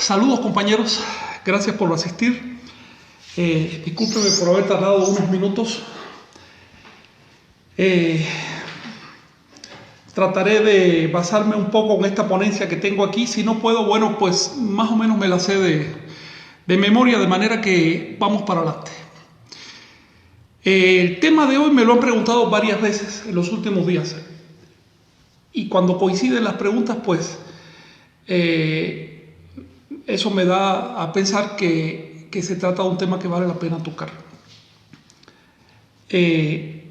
Saludos compañeros, gracias por asistir. Discúlpenme por haber tardado unos minutos. Trataré de basarme un poco en esta ponencia que tengo aquí. Si no puedo, bueno, pues más o menos me la sé de memoria, de manera que vamos para adelante. El tema de hoy me lo han preguntado varias veces en los últimos días. Y cuando coinciden las preguntas, pues eso me da a pensar que se trata de un tema que vale la pena tocar. Es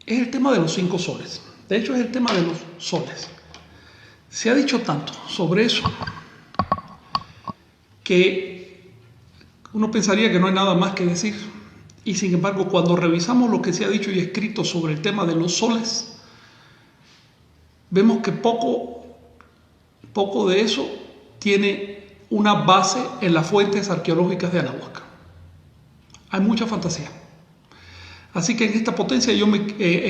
el tema de los 5 soles. De hecho, es el tema de los soles. Se ha dicho tanto sobre eso que uno pensaría que no hay nada más que decir. Y sin embargo, cuando revisamos lo que se ha dicho y escrito sobre el tema de los soles, vemos que poco de eso tiene una base en las fuentes arqueológicas de Anahuac. Hay mucha fantasía. Así que en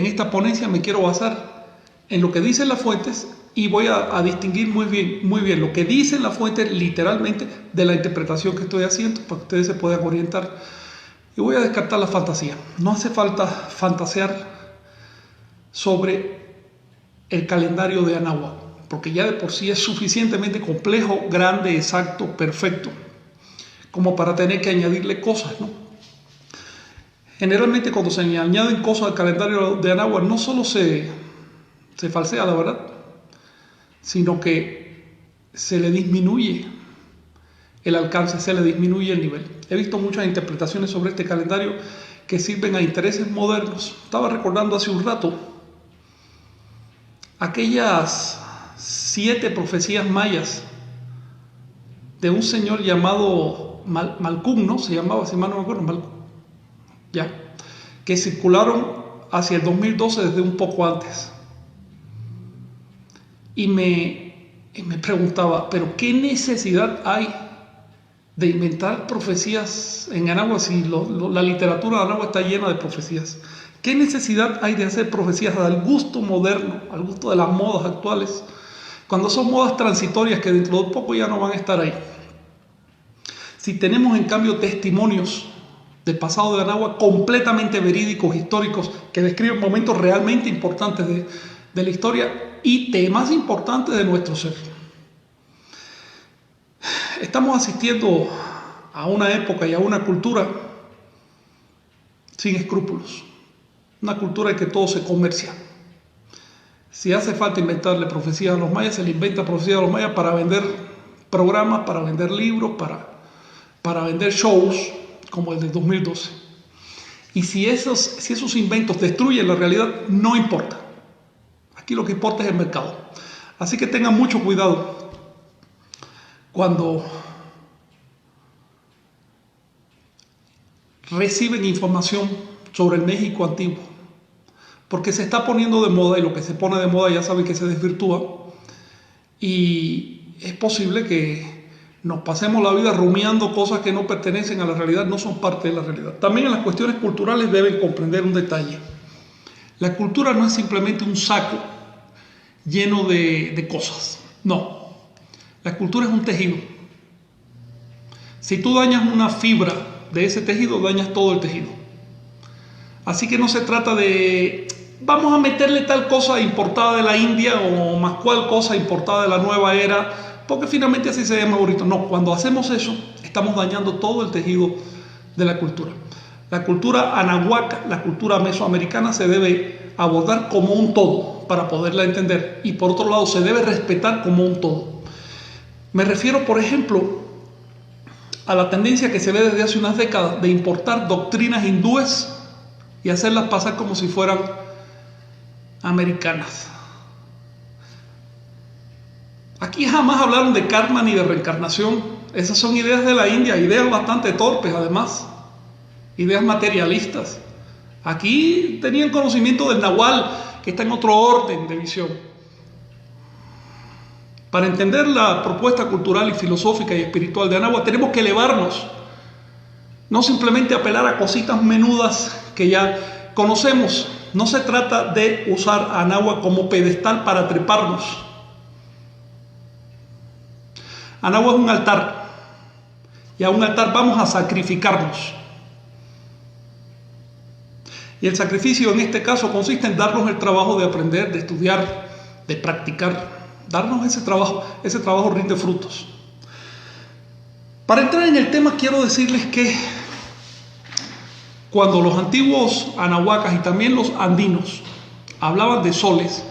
esta ponencia me quiero basar en lo que dicen las fuentes y voy a distinguir muy bien lo que dicen las fuentes literalmente de la interpretación que estoy haciendo para que ustedes se puedan orientar. Y voy a descartar la fantasía. No hace falta fantasear sobre el calendario de Anahuac, porque ya de por sí es suficientemente complejo, grande, exacto, perfecto, como para tener que añadirle cosas, ¿no? Generalmente cuando se añaden cosas al calendario de Anahuac no solo se falsea la verdad, sino que se le disminuye el alcance, se le disminuye el nivel. He visto muchas interpretaciones sobre este calendario que sirven a intereses modernos. Estaba recordando hace un rato aquellas 7 profecías mayas de un señor llamado Malcún, ¿no? Se llamaba, si mal no me acuerdo, Malcún, ya, que circularon hacia el 2012 desde un poco antes. Y me preguntaba, ¿pero qué necesidad hay de inventar profecías en Anahuac si la literatura de Anahuac está llena de profecías? ¿Qué necesidad hay de hacer profecías al gusto moderno, al gusto de las modas actuales, cuando son modas transitorias que dentro de poco ya no van a estar ahí? Si tenemos en cambio testimonios del pasado de Anahuac completamente verídicos, históricos, que describen momentos realmente importantes de la historia y temas importantes de nuestro ser. Estamos asistiendo a una época y a una cultura sin escrúpulos. Una cultura en que todo se comercia. Si hace falta inventarle profecías a los mayas, se le inventa profecías a los mayas para vender programas, para vender libros, para vender shows, como el del 2012. Y si esos inventos destruyen la realidad, no importa. Aquí lo que importa es el mercado. Así que tengan mucho cuidado cuando reciben información sobre el México antiguo, porque se está poniendo de moda y lo que se pone de moda ya saben que se desvirtúa y es posible que nos pasemos la vida rumiando cosas que no pertenecen a la realidad, no son parte de la realidad. También en las cuestiones culturales deben comprender un detalle. La cultura no es simplemente un saco lleno de cosas, no. La cultura es un tejido. Si tú dañas una fibra de ese tejido, dañas todo el tejido. Así que no se trata de vamos a meterle tal cosa importada de la India o más cual cosa importada de la nueva era, porque finalmente así se ve más bonito. No, cuando hacemos eso, estamos dañando todo el tejido de la cultura. La cultura anahuaca, la cultura mesoamericana se debe abordar como un todo para poderla entender y por otro lado se debe respetar como un todo. Me refiero, por ejemplo, a la tendencia que se ve desde hace unas décadas de importar doctrinas hindúes y hacerlas pasar como si fueran americanas. Aquí jamás hablaron de karma ni de reencarnación. Esas son ideas de la India, ideas bastante torpes además, ideas materialistas. Aquí tenían conocimiento del Nahual, que está en otro orden de visión. Para entender la propuesta cultural y filosófica y espiritual de Anahuac tenemos que elevarnos, no simplemente apelar a cositas menudas que ya conocemos. No se trata de usar a Anahuac como pedestal para treparnos. Anahuac es un altar. y a un altar vamos a sacrificarnos. Y el sacrificio en este caso consiste en darnos el trabajo de aprender, de estudiar, de practicar. Darnos ese trabajo rinde frutos. Para entrar en el tema quiero decirles que cuando los antiguos anahuacas y también los andinos hablaban de soles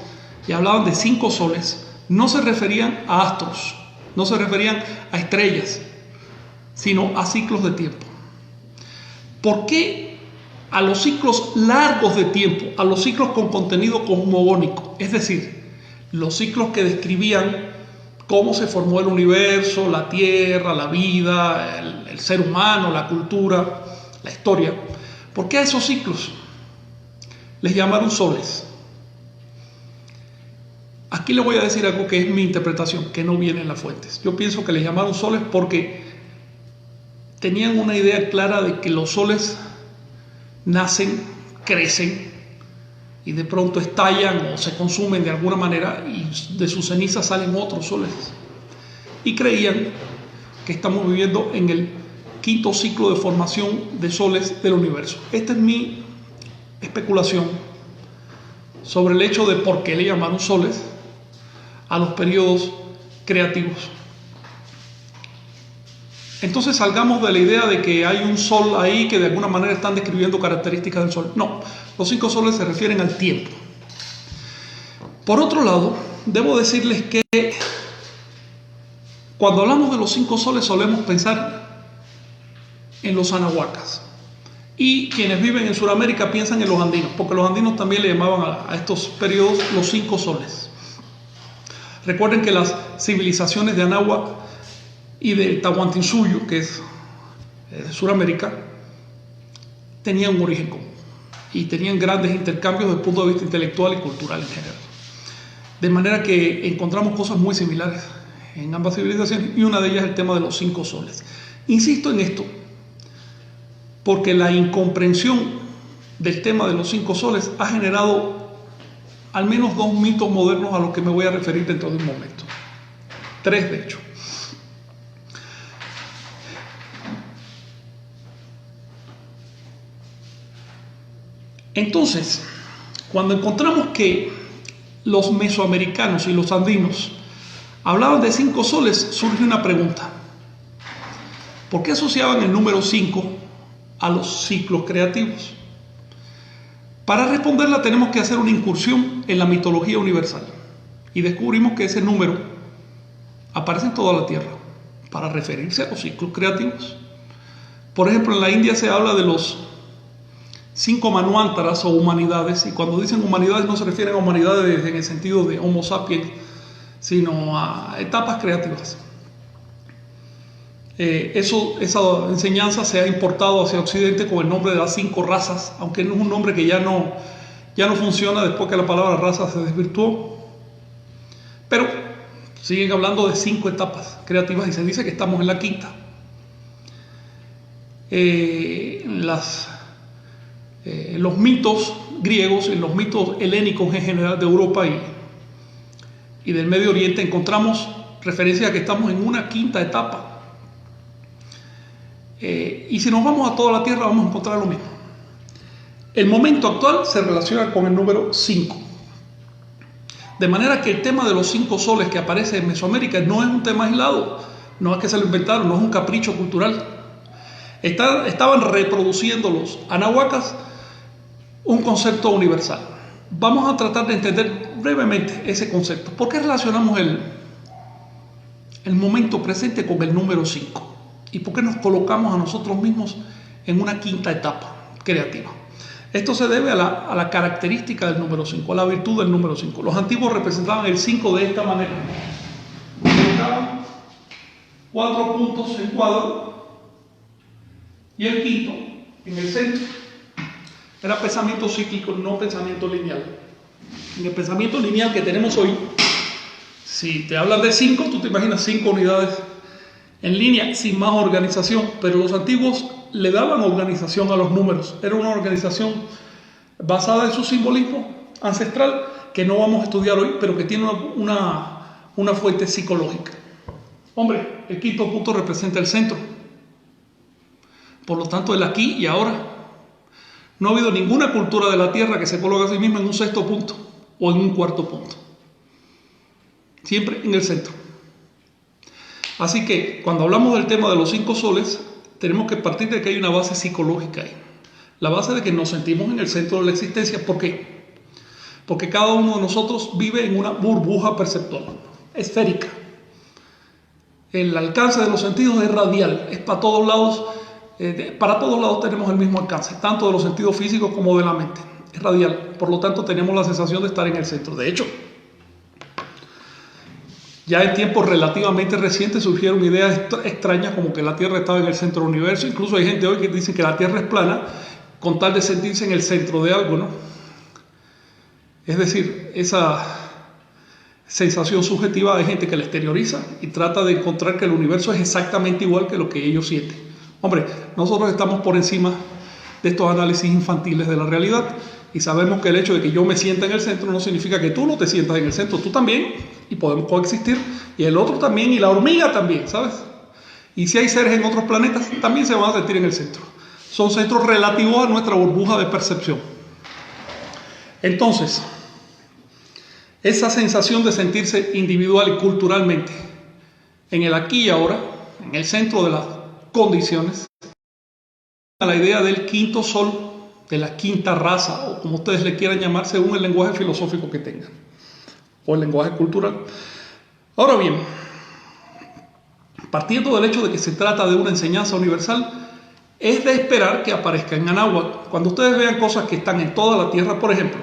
y hablaban de 5 soles, no se referían a astros, no se referían a estrellas, sino a ciclos de tiempo. ¿Por qué a los ciclos largos de tiempo, a los ciclos con contenido cosmogónico? Es decir, los ciclos que describían cómo se formó el universo, la tierra, la vida, el ser humano, la cultura, la historia. ¿Por qué a esos ciclos les llamaron soles? Aquí les voy a decir algo que es mi interpretación, que no viene en las fuentes. Yo pienso que les llamaron soles porque tenían una idea clara de que los soles nacen, crecen y de pronto estallan o se consumen de alguna manera y de sus cenizas salen otros soles. Y creían que estamos viviendo en el 5.º ciclo de formación de soles del universo. Esta es mi especulación sobre el hecho de por qué le llamaron soles a los periodos creativos. Entonces salgamos de la idea de que hay un sol ahí que de alguna manera están describiendo características del sol. No, los 5 soles se refieren al tiempo. Por otro lado, debo decirles que cuando hablamos de los 5 soles solemos pensar en los anahuacas. Y quienes viven en Sudamérica piensan en los andinos, porque los andinos también le llamaban a estos periodos los 5 soles. Recuerden que las civilizaciones de Anáhuac y del Tahuantinsuyo, que es de Sudamérica, tenían un origen común y tenían grandes intercambios desde el punto de vista intelectual y cultural en general. De manera que encontramos cosas muy similares en ambas civilizaciones y una de ellas es el tema de los 5 soles. Insisto en esto porque la incomprensión del tema de los 5 soles ha generado al menos 2 mitos modernos a los que me voy a referir dentro de un momento. 3 de hecho. Entonces, cuando encontramos que los mesoamericanos y los andinos hablaban de 5 soles, surge una pregunta. ¿Por qué asociaban el número 5 a los ciclos creativos? Para responderla tenemos que hacer una incursión en la mitología universal y descubrimos que ese número aparece en toda la Tierra para referirse a los ciclos creativos. Por ejemplo, en la India se habla de los 5 manvántaras o humanidades, y cuando dicen humanidades no se refieren a humanidades en el sentido de Homo sapiens, sino a etapas creativas. Esa enseñanza se ha importado hacia Occidente con el nombre de las 5 razas, aunque no es un nombre que ya no funciona después que la palabra raza se desvirtuó. Pero siguen hablando de 5 etapas creativas y se dice que estamos en la 5ª. Los mitos griegos, en los mitos helénicos en general de Europa y del Medio Oriente encontramos referencia a que estamos en una 5ª etapa. Y si nos vamos a toda la Tierra vamos a encontrar lo mismo. El momento actual se relaciona con el número 5. De manera que el tema de los 5 soles que aparece en Mesoamérica no es un tema aislado, no es que se lo inventaron, no es un capricho cultural. Estaban reproduciendo los anahuacas un concepto universal. Vamos a tratar de entender brevemente ese concepto. ¿Por qué relacionamos el momento presente con el número 5? ¿Y por qué nos colocamos a nosotros mismos en una 5ª etapa creativa? Esto se debe a la característica del número 5, a la virtud del número 5. Los antiguos representaban el 5 de esta manera. Colocaban 4 puntos en cuadro y el 5º en el centro. Era pensamiento cíclico, no pensamiento lineal. En el pensamiento lineal que tenemos hoy, si te hablan de 5, tú te imaginas 5 unidades en línea sin más organización, pero los antiguos le daban organización a los números. Era una organización basada en su simbolismo ancestral que no vamos a estudiar hoy, pero que tiene una fuente psicológica. Hombre, el 5º punto representa el centro. Por lo tanto, el aquí y ahora. No ha habido ninguna cultura de la Tierra que se coloque a sí misma en un sexto punto o en un cuarto punto. Siempre en el centro. Así que cuando hablamos del tema de los 5 soles, tenemos que partir de que hay una base psicológica ahí. La base de que nos sentimos en el centro de la existencia. ¿Por qué? Porque cada uno de nosotros vive en una burbuja perceptual, esférica. El alcance de los sentidos es radial, es para todos lados. Para todos lados tenemos el mismo alcance, tanto de los sentidos físicos como de la mente. Es radial, por lo tanto tenemos la sensación de estar en el centro. De hecho, ya en tiempos relativamente recientes surgieron ideas extrañas como que la Tierra estaba en el centro del universo. Incluso hay gente hoy que dice que la Tierra es plana con tal de sentirse en el centro de algo, ¿no? Es decir, esa sensación subjetiva de gente que la exterioriza y trata de encontrar que el universo es exactamente igual que lo que ellos sienten. Hombre, nosotros estamos por encima de estos análisis infantiles de la realidad y sabemos que el hecho de que yo me sienta en el centro no significa que tú no te sientas en el centro, tú también, y podemos coexistir, y el otro también, y la hormiga también, ¿sabes? Y si hay seres en otros planetas, también se van a sentir en el centro. Son centros relativos a nuestra burbuja de percepción. Entonces, esa sensación de sentirse individual y culturalmente en el aquí y ahora, en el centro de las condiciones, a la idea del quinto sol, de la quinta raza, o como ustedes le quieran llamar según el lenguaje filosófico que tengan, o el lenguaje cultural. Ahora bien, partiendo del hecho de que se trata de una enseñanza universal, es de esperar que aparezca en Anáhuac. Cuando ustedes vean cosas que están en toda la Tierra, por ejemplo,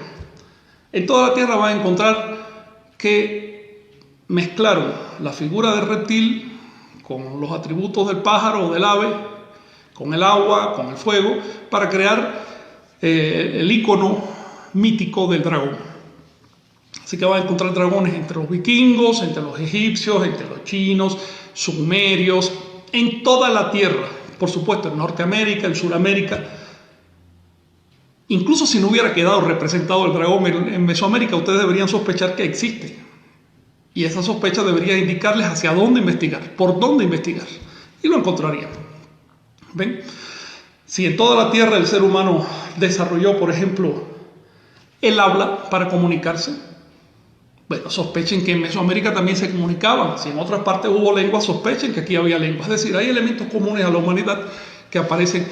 en toda la Tierra van a encontrar que mezclaron la figura del reptil con los atributos del pájaro o del ave, con el agua, con el fuego, para crear el icono mítico del dragón. Así que van a encontrar dragones entre los vikingos, entre los egipcios, entre los chinos, sumerios, en toda la Tierra, por supuesto, en Norteamérica, en Sudamérica. Incluso si no hubiera quedado representado el dragón en Mesoamérica, ustedes deberían sospechar que existe. Y esa sospecha debería indicarles hacia dónde investigar, por dónde investigar. Y lo encontrarían. ¿Ven? Si en toda la Tierra el ser humano desarrolló, por ejemplo, el habla para comunicarse, bueno, sospechen que en Mesoamérica también se comunicaban. Si en otras partes hubo lengua, sospechen que aquí había lengua. Es decir, hay elementos comunes a la humanidad que aparecen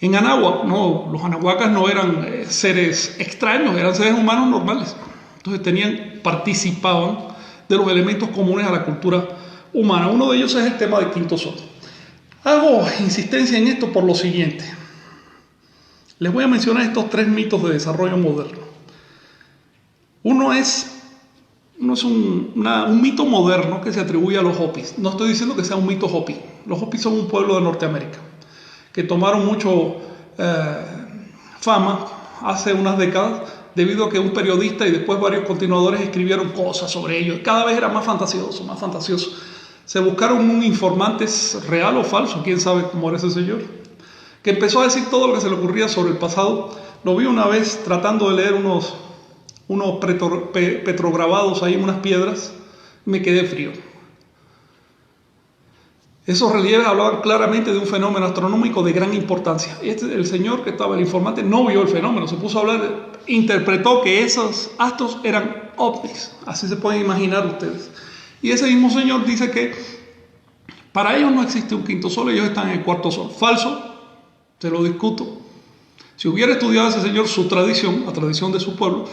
en Anáhuac. No, los anahuacas no eran seres extraños, eran seres humanos normales. Entonces participaban de los elementos comunes a la cultura humana. Uno de ellos es el tema del quinto sol. Hago insistencia en esto por lo siguiente. Les voy a mencionar estos 3 mitos de desarrollo moderno. Uno es un mito moderno que se atribuye a los Hopis. No estoy diciendo que sea un mito Hopi. Los Hopis son un pueblo de Norteamérica que tomaron mucho fama hace unas décadas debido a que un periodista y después varios continuadores escribieron cosas sobre ellos. Cada vez era más fantasioso, más fantasioso. Se buscaron un informante real o falso, quién sabe cómo era ese señor, que empezó a decir todo lo que se le ocurría sobre el pasado. Lo vi una vez tratando de leer unos petrograbados ahí en unas piedras, me quedé frío. Esos relieves hablaban claramente de un fenómeno astronómico de gran importancia. El señor que estaba, el informante, no vio el fenómeno, se puso a hablar, interpretó que esos astros eran ovnis, así se pueden imaginar ustedes. Y ese mismo señor dice que para ellos no existe un quinto sol, ellos están en el cuarto sol. Falso, se lo discuto. Si hubiera estudiado ese señor su tradición, la tradición de su pueblo,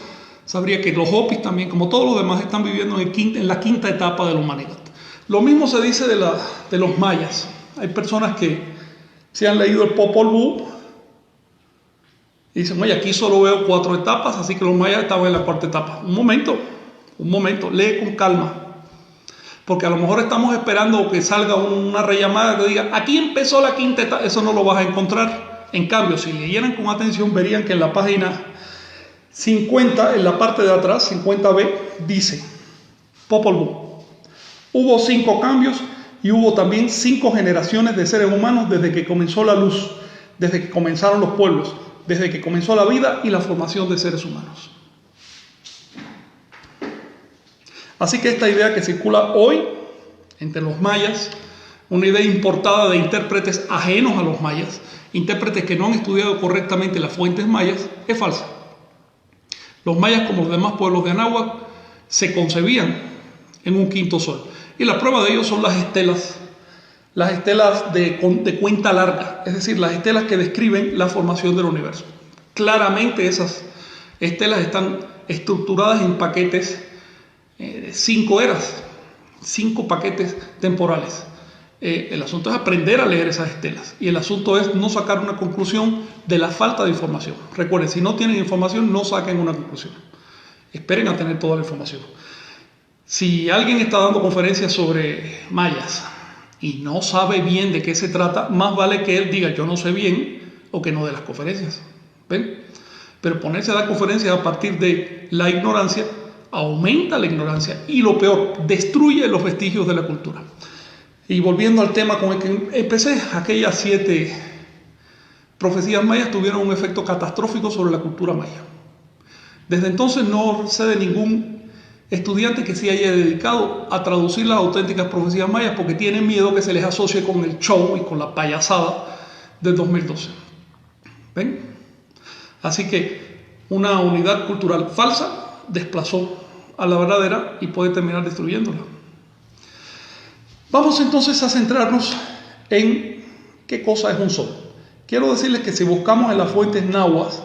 sabría que los Hopis también, como todos los demás, están viviendo en la quinta etapa de la humanidad. Lo mismo se dice de los mayas. Hay personas que se han leído el Popol Vuh y dicen, oye, aquí solo veo 4 etapas, así que los mayas estaban en la 4ª etapa. Un momento, lee con calma. Porque a lo mejor estamos esperando que salga una rellamada que diga, aquí empezó la 5ª etapa. Eso no lo vas a encontrar. En cambio, si leyeran con atención, verían que en la página 50, en la parte de atrás, 50b, dice, Popol Vuh. Hubo 5 cambios y hubo también 5 generaciones de seres humanos desde que comenzó la luz, desde que comenzaron los pueblos, desde que comenzó la vida y la formación de seres humanos. Así que esta idea que circula hoy entre los mayas, una idea importada de intérpretes ajenos a los mayas, intérpretes que no han estudiado correctamente las fuentes mayas, es falsa. Los mayas, como los demás pueblos de Anáhuac, se concebían en un quinto sol. Y la prueba de ello son las estelas de cuenta larga, es decir, las estelas que describen la formación del universo. Claramente esas estelas están estructuradas en paquetes de 5 eras, 5 paquetes temporales. El asunto es aprender a leer esas estelas y el asunto es no sacar una conclusión de la falta de información. Recuerden, si no tienen información, no saquen una conclusión. Esperen a tener toda la información. Si alguien está dando conferencias sobre mayas y no sabe bien de qué se trata, más vale que él diga yo no sé bien o que no dé las conferencias. ¿Ven? Pero ponerse a dar conferencias a partir de la ignorancia aumenta la ignorancia y lo peor, destruye los vestigios de la cultura. Y volviendo al tema con el que empecé, aquellas 7 profecías mayas tuvieron un efecto catastrófico sobre la cultura maya. Desde entonces no sé de ningún estudiante que se haya dedicado a traducir las auténticas profecías mayas porque tienen miedo que se les asocie con el show y con la payasada del 2012. ¿Ven? Así que una unidad cultural falsa desplazó a la verdadera y puede terminar destruyéndola. Vamos entonces a centrarnos en qué cosa es un sol. Quiero decirles que si buscamos en las fuentes náhuatl,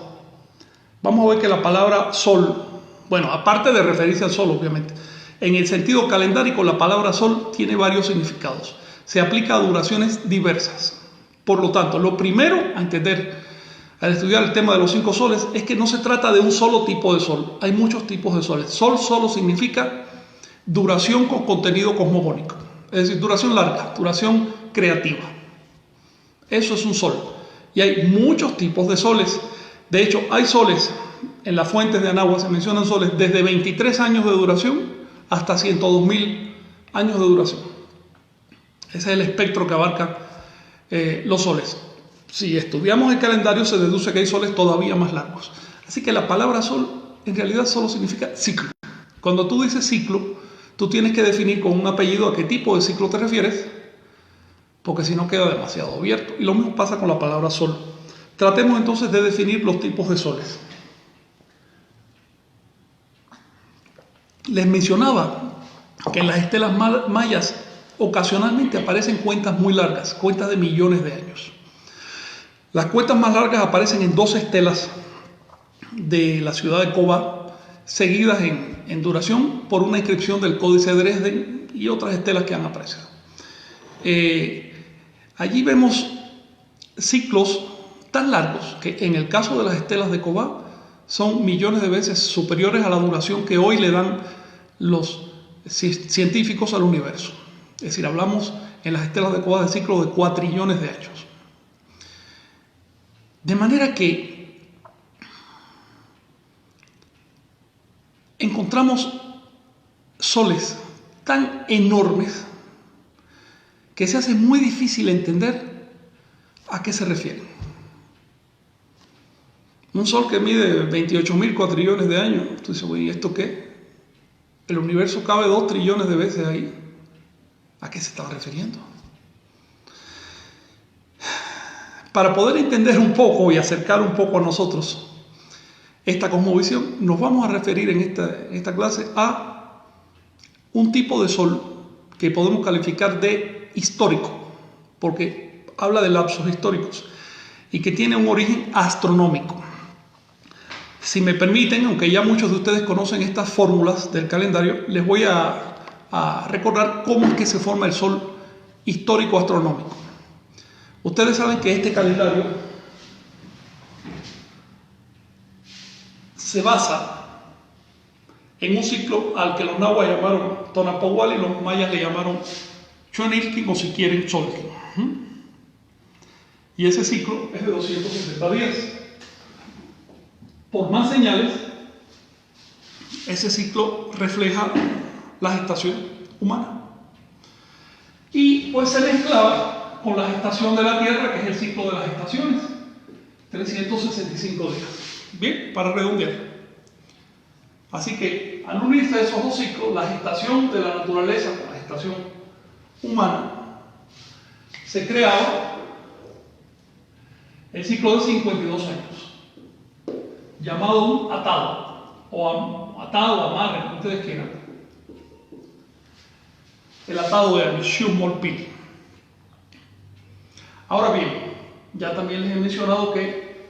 vamos a ver que la palabra sol, bueno, aparte de referirse al sol, obviamente, en el sentido calendárico, la palabra sol tiene varios significados. Se aplica a duraciones diversas. Por lo tanto, lo primero a entender al estudiar el tema de los 5 soles es que no se trata de un solo tipo de sol. Hay muchos tipos de soles. Sol solo significa duración con contenido cosmogónico. Es decir, duración larga, duración creativa. Eso es un sol. Y hay muchos tipos de soles. De hecho, hay soles, en las fuentes de Anáhuac se mencionan soles desde 23 años de duración hasta 102.000 años de duración. Ese es el espectro que abarcan los soles. Si estudiamos el calendario se deduce que hay soles todavía más largos. Así que la palabra sol en realidad solo significa ciclo. Cuando tú dices ciclo, tú tienes que definir con un apellido a qué tipo de ciclo te refieres, porque si no queda demasiado abierto. Y lo mismo pasa con la palabra sol. Tratemos entonces de definir los tipos de soles. Les mencionaba que en las estelas mayas ocasionalmente aparecen cuentas muy largas, cuentas de millones de años. Las cuentas más largas aparecen en 2 estelas de la ciudad de Cobá, seguidas en duración por una inscripción del Códice de Dresden y otras estelas que han aparecido. Allí vemos ciclos tan largos que en el caso de las estelas de Cobá son millones de veces superiores a la duración que hoy le dan los científicos al universo. Es decir, hablamos en las estelas de Cobá de ciclos de cuatrillones de años. De manera que encontramos soles tan enormes que se hace muy difícil entender a qué se refieren. Un sol que mide 28.000 cuatrillones de años, tú dices, ¿y esto qué? El universo cabe 2 trillones de veces ahí. ¿A qué se estaba refiriendo? Para poder entender un poco y acercar un poco a nosotros esta cosmovisión, nos vamos a referir en esta clase a un tipo de sol que podemos calificar de histórico, porque habla de lapsos históricos y que tiene un origen astronómico. Si me permiten, aunque ya muchos de ustedes conocen estas fórmulas del calendario, les voy a recordar cómo es que se forma el sol histórico astronómico. Ustedes saben que este calendario se basa en un ciclo al que los nahuas llamaron Tonapowal y los mayas le llamaron Chuanilkin o si quieren Tzolkin. Y ese ciclo es de 260 días. Por más señales, ese ciclo refleja la gestación humana. Y pues se mezclaba con la gestación de la Tierra, que es el ciclo de las estaciones, 365 días. Bien, para redondear. Así que al unirse esos 2 ciclos, la gestación de la naturaleza con la gestación humana, se creaba el ciclo de 52 años, llamado un atado, o atado, amarre, como ustedes quieran. El atado de años, Shumolpil. Ahora bien, ya también les he mencionado que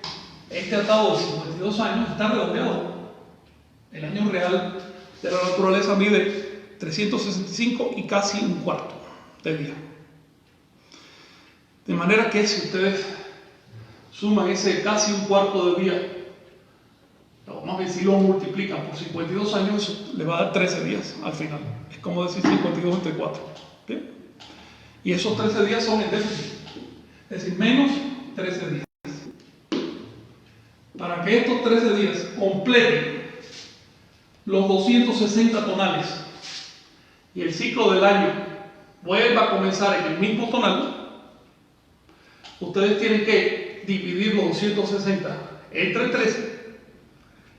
este atado de 52 años está redondeado. El año real de la naturaleza mide 365 y casi un cuarto de día. De manera que si ustedes suman ese casi un cuarto de día, o más bien si lo multiplican por 52 años, eso le va a dar 13 días al final. Es como decir 52 entre 4. ¿Bien? Y esos 13 días son en déficit, es decir, menos 13 días. Para que estos 13 días completen los 260 tonales y el ciclo del año vuelva a comenzar en el mismo tonal, ustedes tienen que dividir los 260 entre 13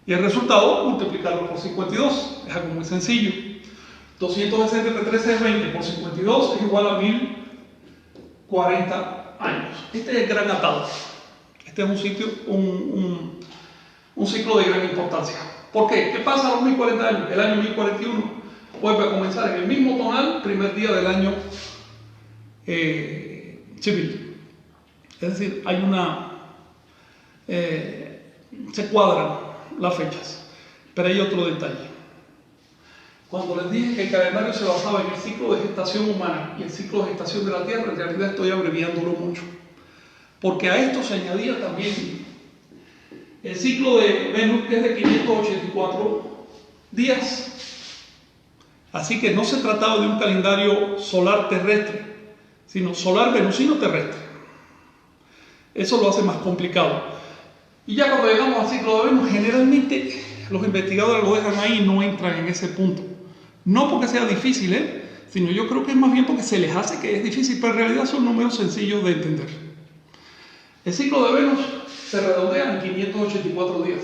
y el resultado multiplicarlo por 52. Es algo muy sencillo. 260 entre 13 es 20, por 52 es igual a 1040 años. Este es el gran atado. Este es un ciclo de gran importancia. ¿Por qué? ¿Qué pasa a los 1040 años? El año 1041 vuelve a comenzar en el mismo tonal, primer día del año civil. Es decir, hay se cuadran las fechas. Pero hay otro detalle. Cuando les dije que el calendario se basaba en el ciclo de gestación humana y el ciclo de gestación de la Tierra, en realidad estoy abreviándolo mucho. Porque a esto se añadía también el ciclo de Venus, que es de 584 días. Así que no se trataba de un calendario solar terrestre, sino solar venusino terrestre. Eso lo hace más complicado. Y ya cuando llegamos al ciclo de Venus, generalmente los investigadores lo dejan ahí y no entran en ese punto. No porque sea difícil, sino yo creo que es más bien porque se les hace que es difícil, pero en realidad son números sencillos de entender. El ciclo de Venus se redondea en 584 días.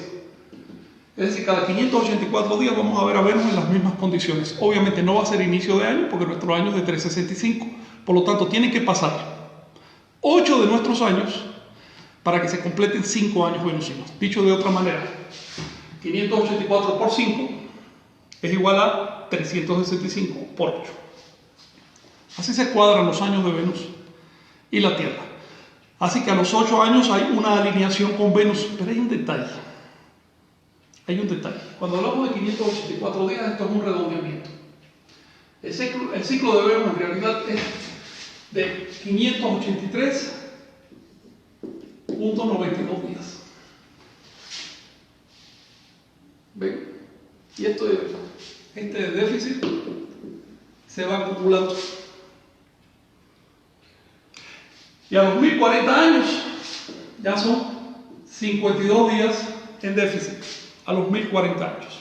Es decir, cada 584 días vamos a ver a Venus en las mismas condiciones. Obviamente no va a ser inicio de año porque nuestro año es de 365. Por lo tanto, tienen que pasar 8 de nuestros años para que se completen 5 años venusinos. Dicho de otra manera, 584 por 5 es igual a 365 por 8. Así se cuadran los años de Venus y la Tierra. Así que a los 8 años hay una alineación con Venus, pero hay un detalle. Cuando hablamos de 584 días, esto es un redondeamiento. El ciclo de Venus en realidad es de 583.92 días. ¿Ven? Y este déficit se va acumulando. Y a los 1040 años ya son 52 días en déficit. A los 1040 años.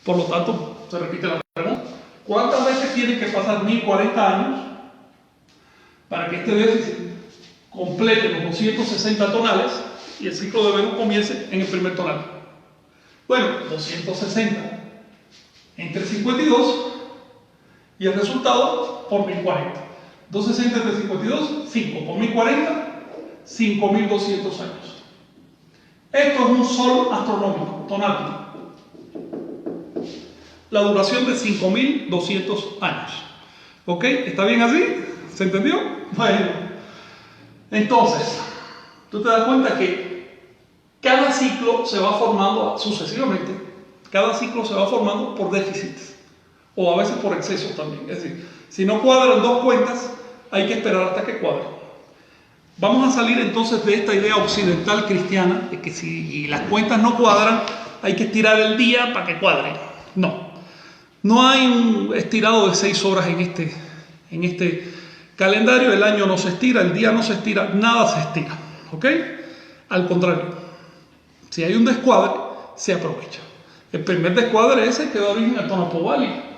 Por lo tanto, se repite la pregunta: ¿cuántas veces tienen que pasar 1040 años para que este déficit complete los 260 tonales y el ciclo de Venus comience en el primer tonal? Bueno, 260 entre 52 y el resultado por 1040. 260 entre 52, 5 por 1040, 5200 años. Esto es un sol astronómico, tonal. La duración de 5200 años. ¿Ok? ¿Está bien así? ¿Se entendió? Bueno. Entonces, tú te das cuenta que cada ciclo se va formando sucesivamente. Cada ciclo se va formando por déficits. O a veces por exceso también. Es decir, si no cuadran dos cuentas, hay que esperar hasta que cuadren. Vamos a salir entonces de esta idea occidental cristiana de que si las cuentas no cuadran, hay que estirar el día para que cuadre. No hay un estirado de 6 horas en este calendario. El año no se estira, el día no se estira, nada se estira. ¿Ok? Al contrario, si hay un descuadre, se aprovecha. El primer descuadre ese que da origen al Tonopobali.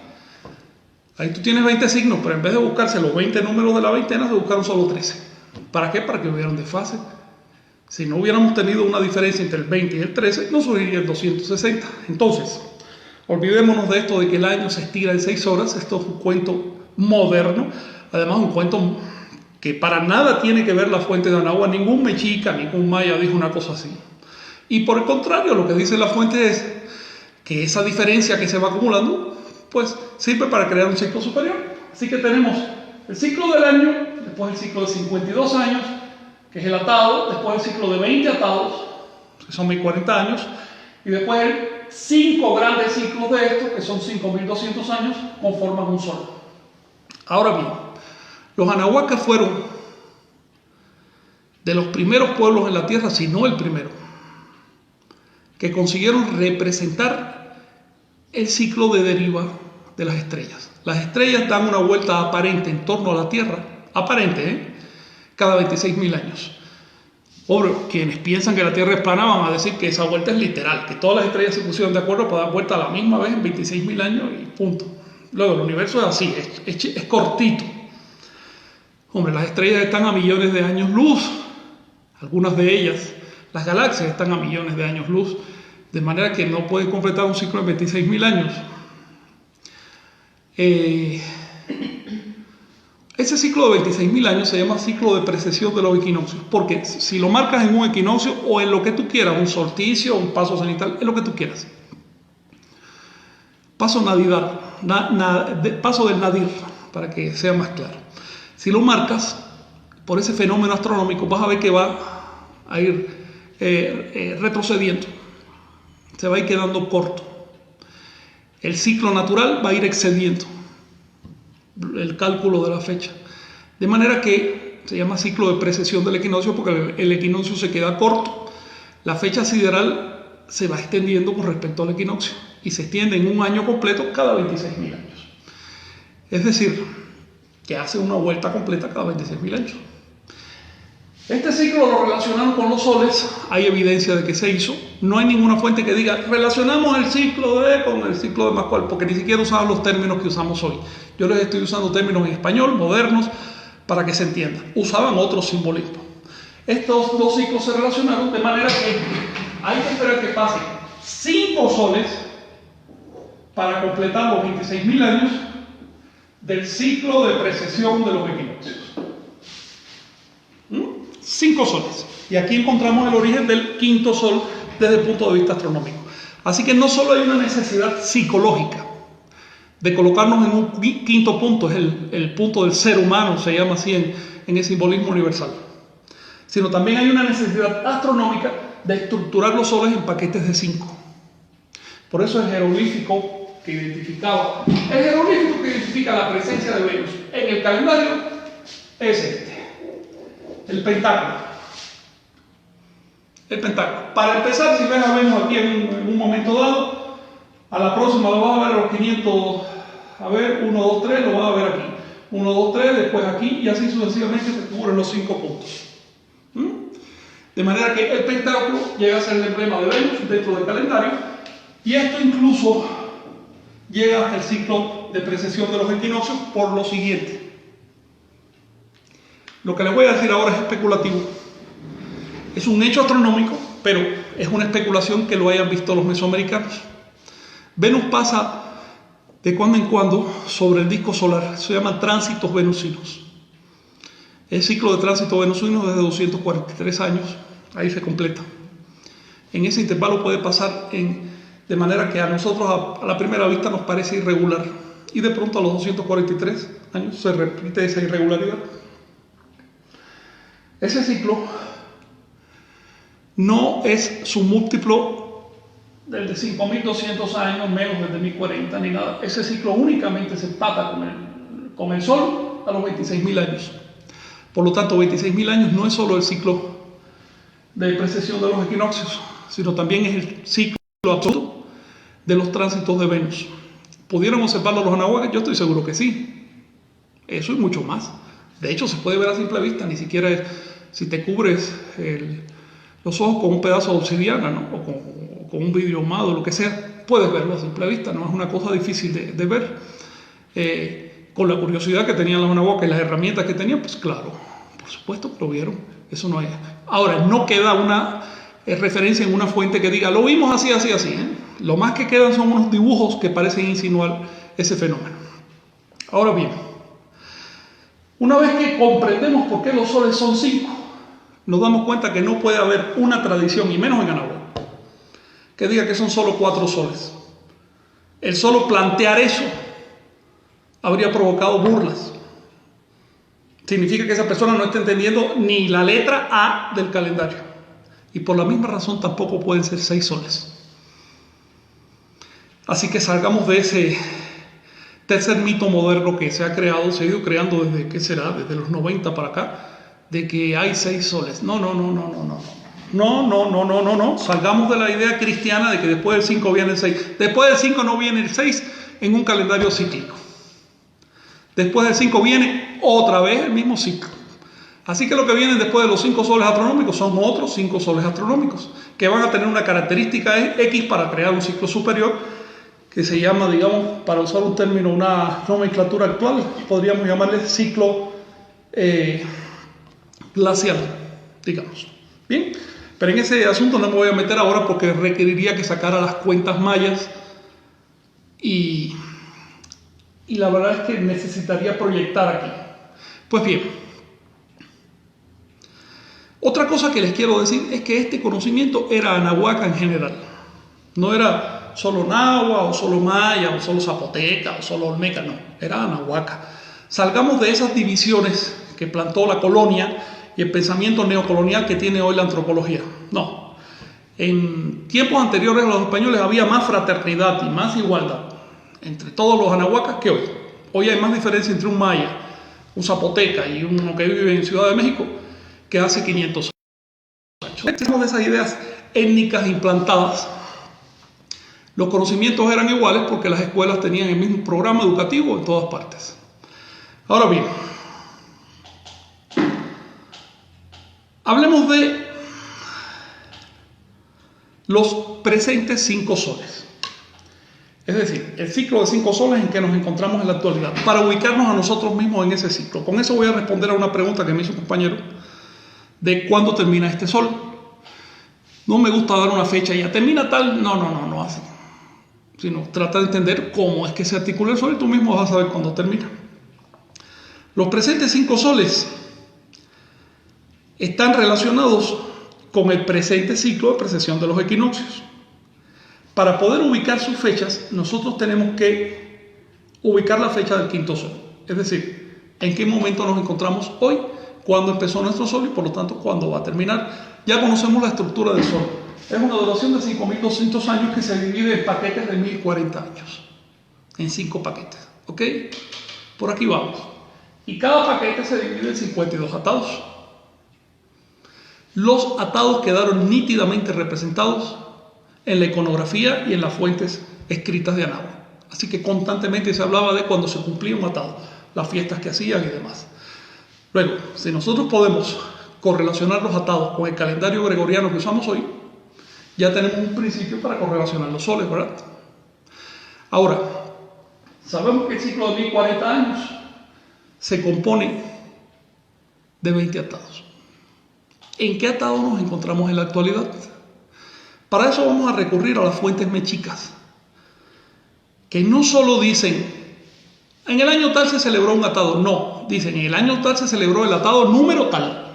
Ahí tú tienes 20 signos, pero en vez de buscarse los 20 números de la veintena, se buscaron solo 13. ¿Para qué? Para que hubiera un desfase. Si no hubiéramos tenido una diferencia entre el 20 y el 13, no subiría el 260. Entonces, olvidémonos de esto de que el año se estira en 6 horas. Esto es un cuento moderno, además un cuento que para nada tiene que ver la fuente de Anahuac, ningún mexica, ningún maya dijo una cosa así. Y por el contrario, lo que dice la fuente es que esa diferencia que se va acumulando, pues sirve para crear un ciclo superior. Así que tenemos el ciclo del año, después el ciclo de 52 años, que es el atado, después el ciclo de 20 atados, que son 1040 años, y después 5 grandes ciclos de estos, que son 5200 años, conforman un sol. Ahora bien, los anahuacas fueron de los primeros pueblos en la tierra, si no el primero, que consiguieron representar el ciclo de deriva de las estrellas. Las estrellas dan una vuelta aparente en torno a la Tierra, aparente, cada 26.000 años. Obvio, quienes piensan que la Tierra es plana van a decir que esa vuelta es literal, que todas las estrellas se pusieron de acuerdo para dar vuelta a la misma vez en 26.000 años y punto. Luego, el universo es así, es cortito. Hombre, las estrellas están a millones de años luz, algunas de ellas, las galaxias están a millones de años luz, de manera que no pueden completar un ciclo en 26.000 años. Ese ciclo de 26.000 años se llama ciclo de precesión de los equinoccios, porque si lo marcas en un equinoccio o en lo que tú quieras, un solsticio, un paso cenital, en lo que tú quieras. Paso nadidar, paso del nadir, para que sea más claro. Si lo marcas por ese fenómeno astronómico, vas a ver que va a ir retrocediendo, se va a ir quedando corto. El ciclo natural va a ir excediendo el cálculo de la fecha. De manera que se llama ciclo de precesión del equinoccio porque el equinoccio se queda corto. La fecha sideral se va extendiendo con respecto al equinoccio y se extiende en un año completo cada 26.000 años. Es decir, que hace una vuelta completa cada 26.000 años. Este ciclo lo relacionaron con los soles, hay evidencia de que se hizo. No hay ninguna fuente que diga relacionamos el ciclo con el ciclo de Pascual, porque ni siquiera usaban los términos que usamos hoy. Yo les estoy usando términos en español, modernos, para que se entienda. Usaban otros simbolismos. Estos dos ciclos se relacionaron de manera que hay que esperar que pasen 5 soles para completar los 26.000 años del ciclo de precesión de los equinoccios. 5 soles. Y aquí encontramos el origen del quinto sol desde el punto de vista astronómico. Así que no solo hay una necesidad psicológica de colocarnos en un quinto punto, es el punto del ser humano, se llama así en el simbolismo universal, sino también hay una necesidad astronómica de estructurar los soles en paquetes de 5. Por eso el jeroglífico que identificaba, el jeroglífico que identifica la presencia de Venus en el calendario es este. El pentáculo. El pentáculo. Para empezar, si ves a Venus aquí en un momento dado, a la próxima lo vas a ver a los 500, a ver, 1, 2, 3, lo vas a ver aquí. 1, 2, 3, después aquí, y así sucesivamente se cubren los 5 puntos. De manera que el pentáculo llega a ser el emblema de Venus dentro del calendario, y esto incluso llega hasta el ciclo de precesión de los equinoccios por lo siguiente. Lo que les voy a decir ahora es especulativo. Es un hecho astronómico, pero es una especulación que lo hayan visto los mesoamericanos. Venus pasa de cuando en cuando sobre el disco solar. Se llaman tránsitos venusinos. El ciclo de tránsito venusino es de 243 años. Ahí se completa. En ese intervalo puede pasar de manera que a nosotros a la primera vista nos parece irregular. Y de pronto a los 243 años se repite esa irregularidad. Ese ciclo no es su múltiplo del de 5.200 años, menos del de 1040 ni nada. Ese ciclo únicamente se empata con el Sol a los 26.000 años. Por lo tanto, 26.000 años no es solo el ciclo de precesión de los equinoccios, sino también es el ciclo absoluto de los tránsitos de Venus. ¿Pudieron observarlo los anahuacas? Yo estoy seguro que sí. Eso y mucho más. De hecho, se puede ver a simple vista, ni siquiera si te cubres los ojos con un pedazo de obsidiana, ¿no? o con un vidrio ahumado, lo que sea, puedes verlo a simple vista, no es una cosa difícil de ver. Con la curiosidad que tenían los anahuacas y las herramientas que tenían, pues claro, por supuesto que lo vieron, eso no es. Ahora, no queda una referencia en una fuente que diga, lo vimos así, así, así. Lo más que quedan son unos dibujos que parecen insinuar ese fenómeno. Ahora bien, Una vez que comprendemos por qué los soles son 5, nos damos cuenta que no puede haber una tradición, y menos en Anáhuac, que diga que son solo 4 soles. El solo plantear eso habría provocado burlas. Significa que esa persona no está entendiendo ni la letra A del calendario. Y por la misma razón tampoco pueden ser 6 soles. Así que salgamos de ese tercer mito moderno que se ha creado, se ha ido creando desde, ¿qué será? Desde los 90 para acá, de que hay 6 soles. No. Salgamos de la idea cristiana de que después del 5 viene el 6. Después del 5 no viene el 6 en un calendario cíclico. Después del 5 viene otra vez el mismo ciclo. Así que lo que viene después de los 5 soles astronómicos son otros 5 soles astronómicos, que van a tener una característica X para crear un ciclo superior, que se llama, digamos, para usar un término, una nomenclatura actual, podríamos llamarle ciclo glacial, digamos. Bien, pero en ese asunto no me voy a meter ahora porque requeriría que sacara las cuentas mayas y la verdad es que necesitaría proyectar aquí. Pues bien, otra cosa que les quiero decir es que este conocimiento era anahuaca en general. No era solo náhuatl, o solo maya, o solo zapoteca, o solo olmeca, no. Era anahuaca. Salgamos de esas divisiones que plantó la colonia y el pensamiento neocolonial que tiene hoy la antropología. No. En tiempos anteriores a los españoles había más fraternidad y más igualdad entre todos los anahuacas que hoy. Hoy hay más diferencia entre un maya, un zapoteca y uno que vive en Ciudad de México que hace 500 años. Tenemos de esas ideas étnicas implantadas. Los conocimientos eran iguales porque las escuelas tenían el mismo programa educativo en todas partes. Ahora bien, hablemos de los presentes 5 soles. Es decir, el ciclo de 5 soles en que nos encontramos en la actualidad, para ubicarnos a nosotros mismos en ese ciclo. Con eso voy a responder a una pregunta que me hizo un compañero de cuándo termina este sol. No me gusta dar una fecha, ya termina tal, no así. Sino trata de entender cómo es que se articula el sol y tú mismo vas a saber cuándo termina. Los presentes 5 soles están relacionados con el presente ciclo de precesión de los equinoccios. Para poder ubicar sus fechas, nosotros tenemos que ubicar la fecha del quinto sol. Es decir, en qué momento nos encontramos hoy, cuándo empezó nuestro sol y por lo tanto cuándo va a terminar. Ya conocemos la estructura del sol. Es una duración de 5.200 años que se divide en paquetes de 1.040 años. En 5 paquetes. ¿Ok? Por aquí vamos. Y cada paquete se divide en 52 atados. Los atados quedaron nítidamente representados en la iconografía y en las fuentes escritas de Anáhuac. Así que constantemente se hablaba de cuando se cumplía un atado, las fiestas que hacían y demás. Luego, si nosotros podemos correlacionar los atados con el calendario gregoriano que usamos hoy, ya tenemos un principio para correlacionar los soles, ¿verdad? Ahora, sabemos que el ciclo de 1.040 años se compone de 20 atados. ¿En qué atado nos encontramos en la actualidad? Para eso vamos a recurrir a las fuentes mexicas, que no solo dicen, en el año tal se celebró un atado, no, dicen, en el año tal se celebró el atado número tal.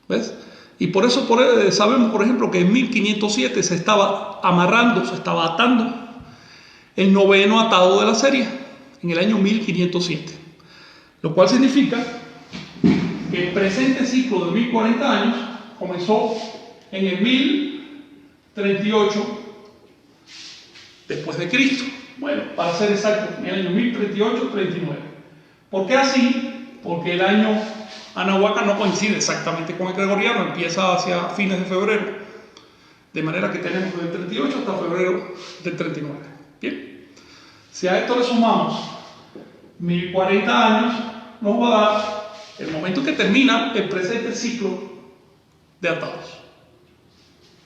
¿Ves? Y por eso sabemos, por ejemplo, que en 1507 se estaba amarrando, se estaba atando el 9º atado de la serie, en el año 1507. Lo cual significa que el presente ciclo de 1.040 años comenzó en el 1038 después de Cristo. Bueno, para ser exacto, en el año 1038-39. ¿Por qué así? Porque el año anahuaca no coincide exactamente con el gregoriano, empieza hacia fines de febrero, de manera que tenemos del 38 hasta febrero del 39. Bien, si a esto le sumamos 1.040 años, nos va a dar el momento que termina el presente ciclo de atados,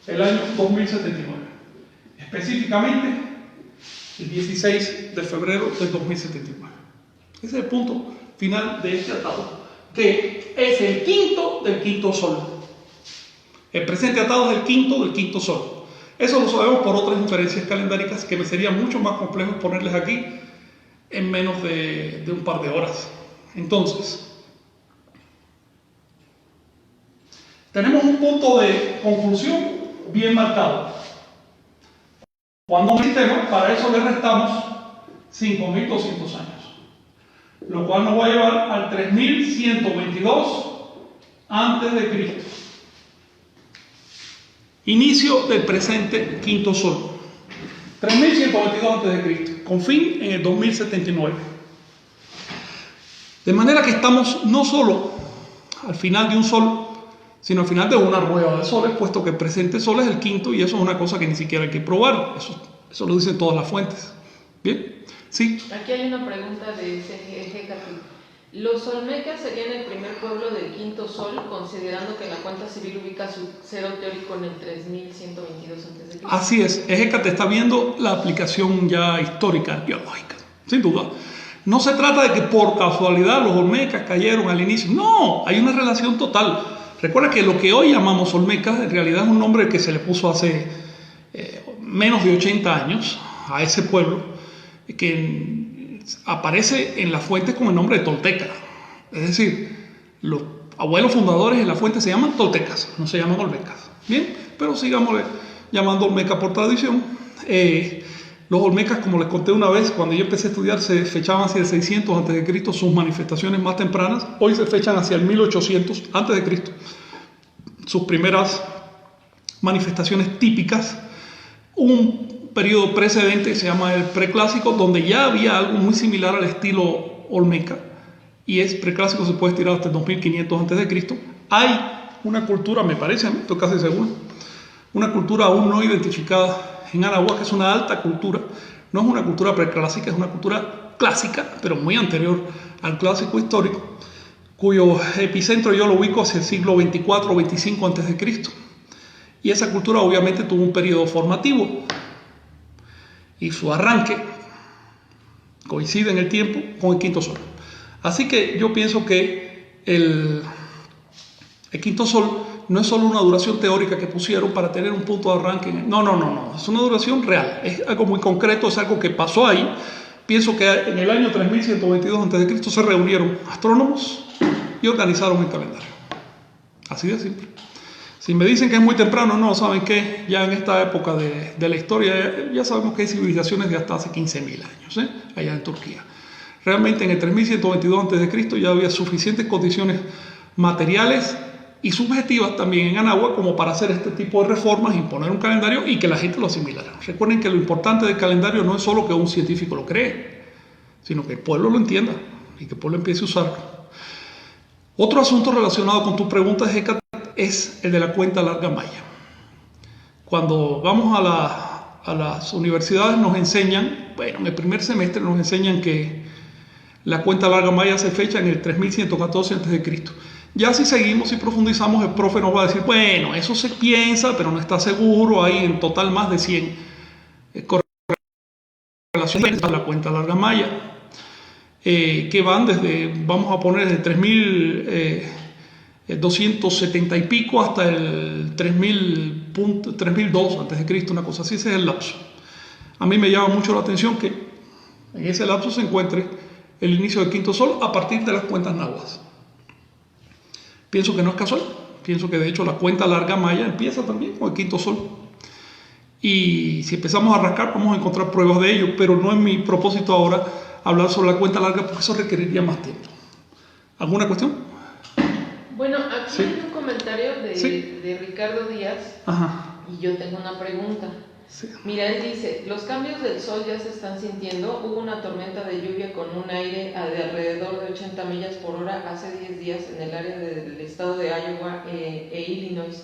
el año 2079, específicamente el 16 de febrero del 2079. Ese es el punto final de este atado, que es el quinto del quinto sol. El presente atado es el quinto del quinto sol. Eso lo sabemos por otras inferencias calendáricas que me sería mucho más complejo ponerles aquí en menos de un par de horas. Entonces, tenemos un punto de conclusión bien marcado. Cuando un sistema, para eso le restamos 5.200 años, lo cual nos va a llevar al 3122 antes de Cristo. Inicio del presente quinto sol. 3122 antes de Cristo, con fin en el 2079. De manera que estamos no solo al final de un sol, sino al final de una rueda de soles, puesto que el presente sol es el quinto y eso es una cosa que ni siquiera hay que probar. Eso lo dicen todas las fuentes. ¿Bien? Sí. Aquí hay una pregunta de CGG. ¿Los olmecas serían el primer pueblo del quinto sol, considerando que la cuenta civil ubica su cero teórico en el 3122 a.C.? Así es. Hécate está viendo la aplicación ya histórica, arqueológica, sin duda. No se trata de que por casualidad los olmecas cayeron al inicio. No, hay una relación total. Recuerda que lo que hoy llamamos olmecas en realidad es un nombre que se le puso hace menos de 80 años a ese pueblo, que aparece en las fuentes con el nombre de tolteca. Es decir, los abuelos fundadores de la fuente se llaman toltecas, no se llaman olmecas. Bien, pero sigamos llamando olmeca por tradición. Los olmecas, como les conté una vez, cuando yo empecé a estudiar, se fechaban hacia el 600 a.C., sus manifestaciones más tempranas. Hoy se fechan hacia el 1800 a.C., sus primeras manifestaciones típicas. Un periodo precedente se llama el preclásico, donde ya había algo muy similar al estilo olmeca, y es preclásico, se puede estirar hasta el 2500 a.C. Hay una cultura, me parece, estoy casi seguro, una cultura aún no identificada en Anáhuac, que es una alta cultura. No es una cultura preclásica, es una cultura clásica, pero muy anterior al clásico histórico, cuyo epicentro yo lo ubico hacia el siglo 24 o 25 a.C. Y esa cultura obviamente tuvo un periodo formativo y su arranque coincide en el tiempo con el quinto sol. Así que yo pienso que el quinto sol no es solo una duración teórica que pusieron para tener un punto de arranque. No. Es una duración real. Es algo muy concreto, es algo que pasó ahí. Pienso que en el año 3122 a.C. se reunieron astrónomos y organizaron el calendario. Así de simple. Si me dicen que es muy temprano, no, ¿saben qué? Ya en esta época de la historia ya sabemos que hay civilizaciones de hasta hace 15.000 años, allá en Turquía. Realmente en el 3122 a.C. ya había suficientes condiciones materiales y subjetivas también en Anáhuac como para hacer este tipo de reformas, imponer un calendario y que la gente lo asimilara. Recuerden que lo importante del calendario no es solo que un científico lo cree, sino que el pueblo lo entienda y que el pueblo empiece a usarlo. Otro asunto relacionado con tu pregunta, Hécate, es el de la cuenta larga maya. Cuando vamos a las universidades nos enseñan, bueno, en el primer semestre nos enseñan que la cuenta larga maya se fecha en el 3114 a.C. Ya si seguimos y profundizamos, el profe nos va a decir, bueno, eso se piensa, pero no está seguro, hay en total más de 100 correlaciones a la cuenta larga maya, que van desde, vamos a poner, desde 3270 y pico hasta el 3002 a.C., una cosa así. Ese es el lapso. A mí me llama mucho la atención que en ese lapso se encuentre el inicio del quinto sol a partir de las cuentas náhuatl. Pienso que no es casual, pienso que de hecho la cuenta larga maya empieza también con el quinto sol. Y si empezamos a rascar vamos a encontrar pruebas de ello, pero no es mi propósito ahora hablar sobre la cuenta larga porque eso requeriría más tiempo. ¿Alguna cuestión? Bueno, aquí ¿Sí? hay un comentario de Ricardo Díaz. Ajá. Y yo tengo una pregunta. Sí. Mira, él dice, los cambios del sol ya se están sintiendo. Hubo una tormenta de lluvia con un aire de alrededor de 80 millas por hora hace 10 días en el área del estado de Iowa e Illinois.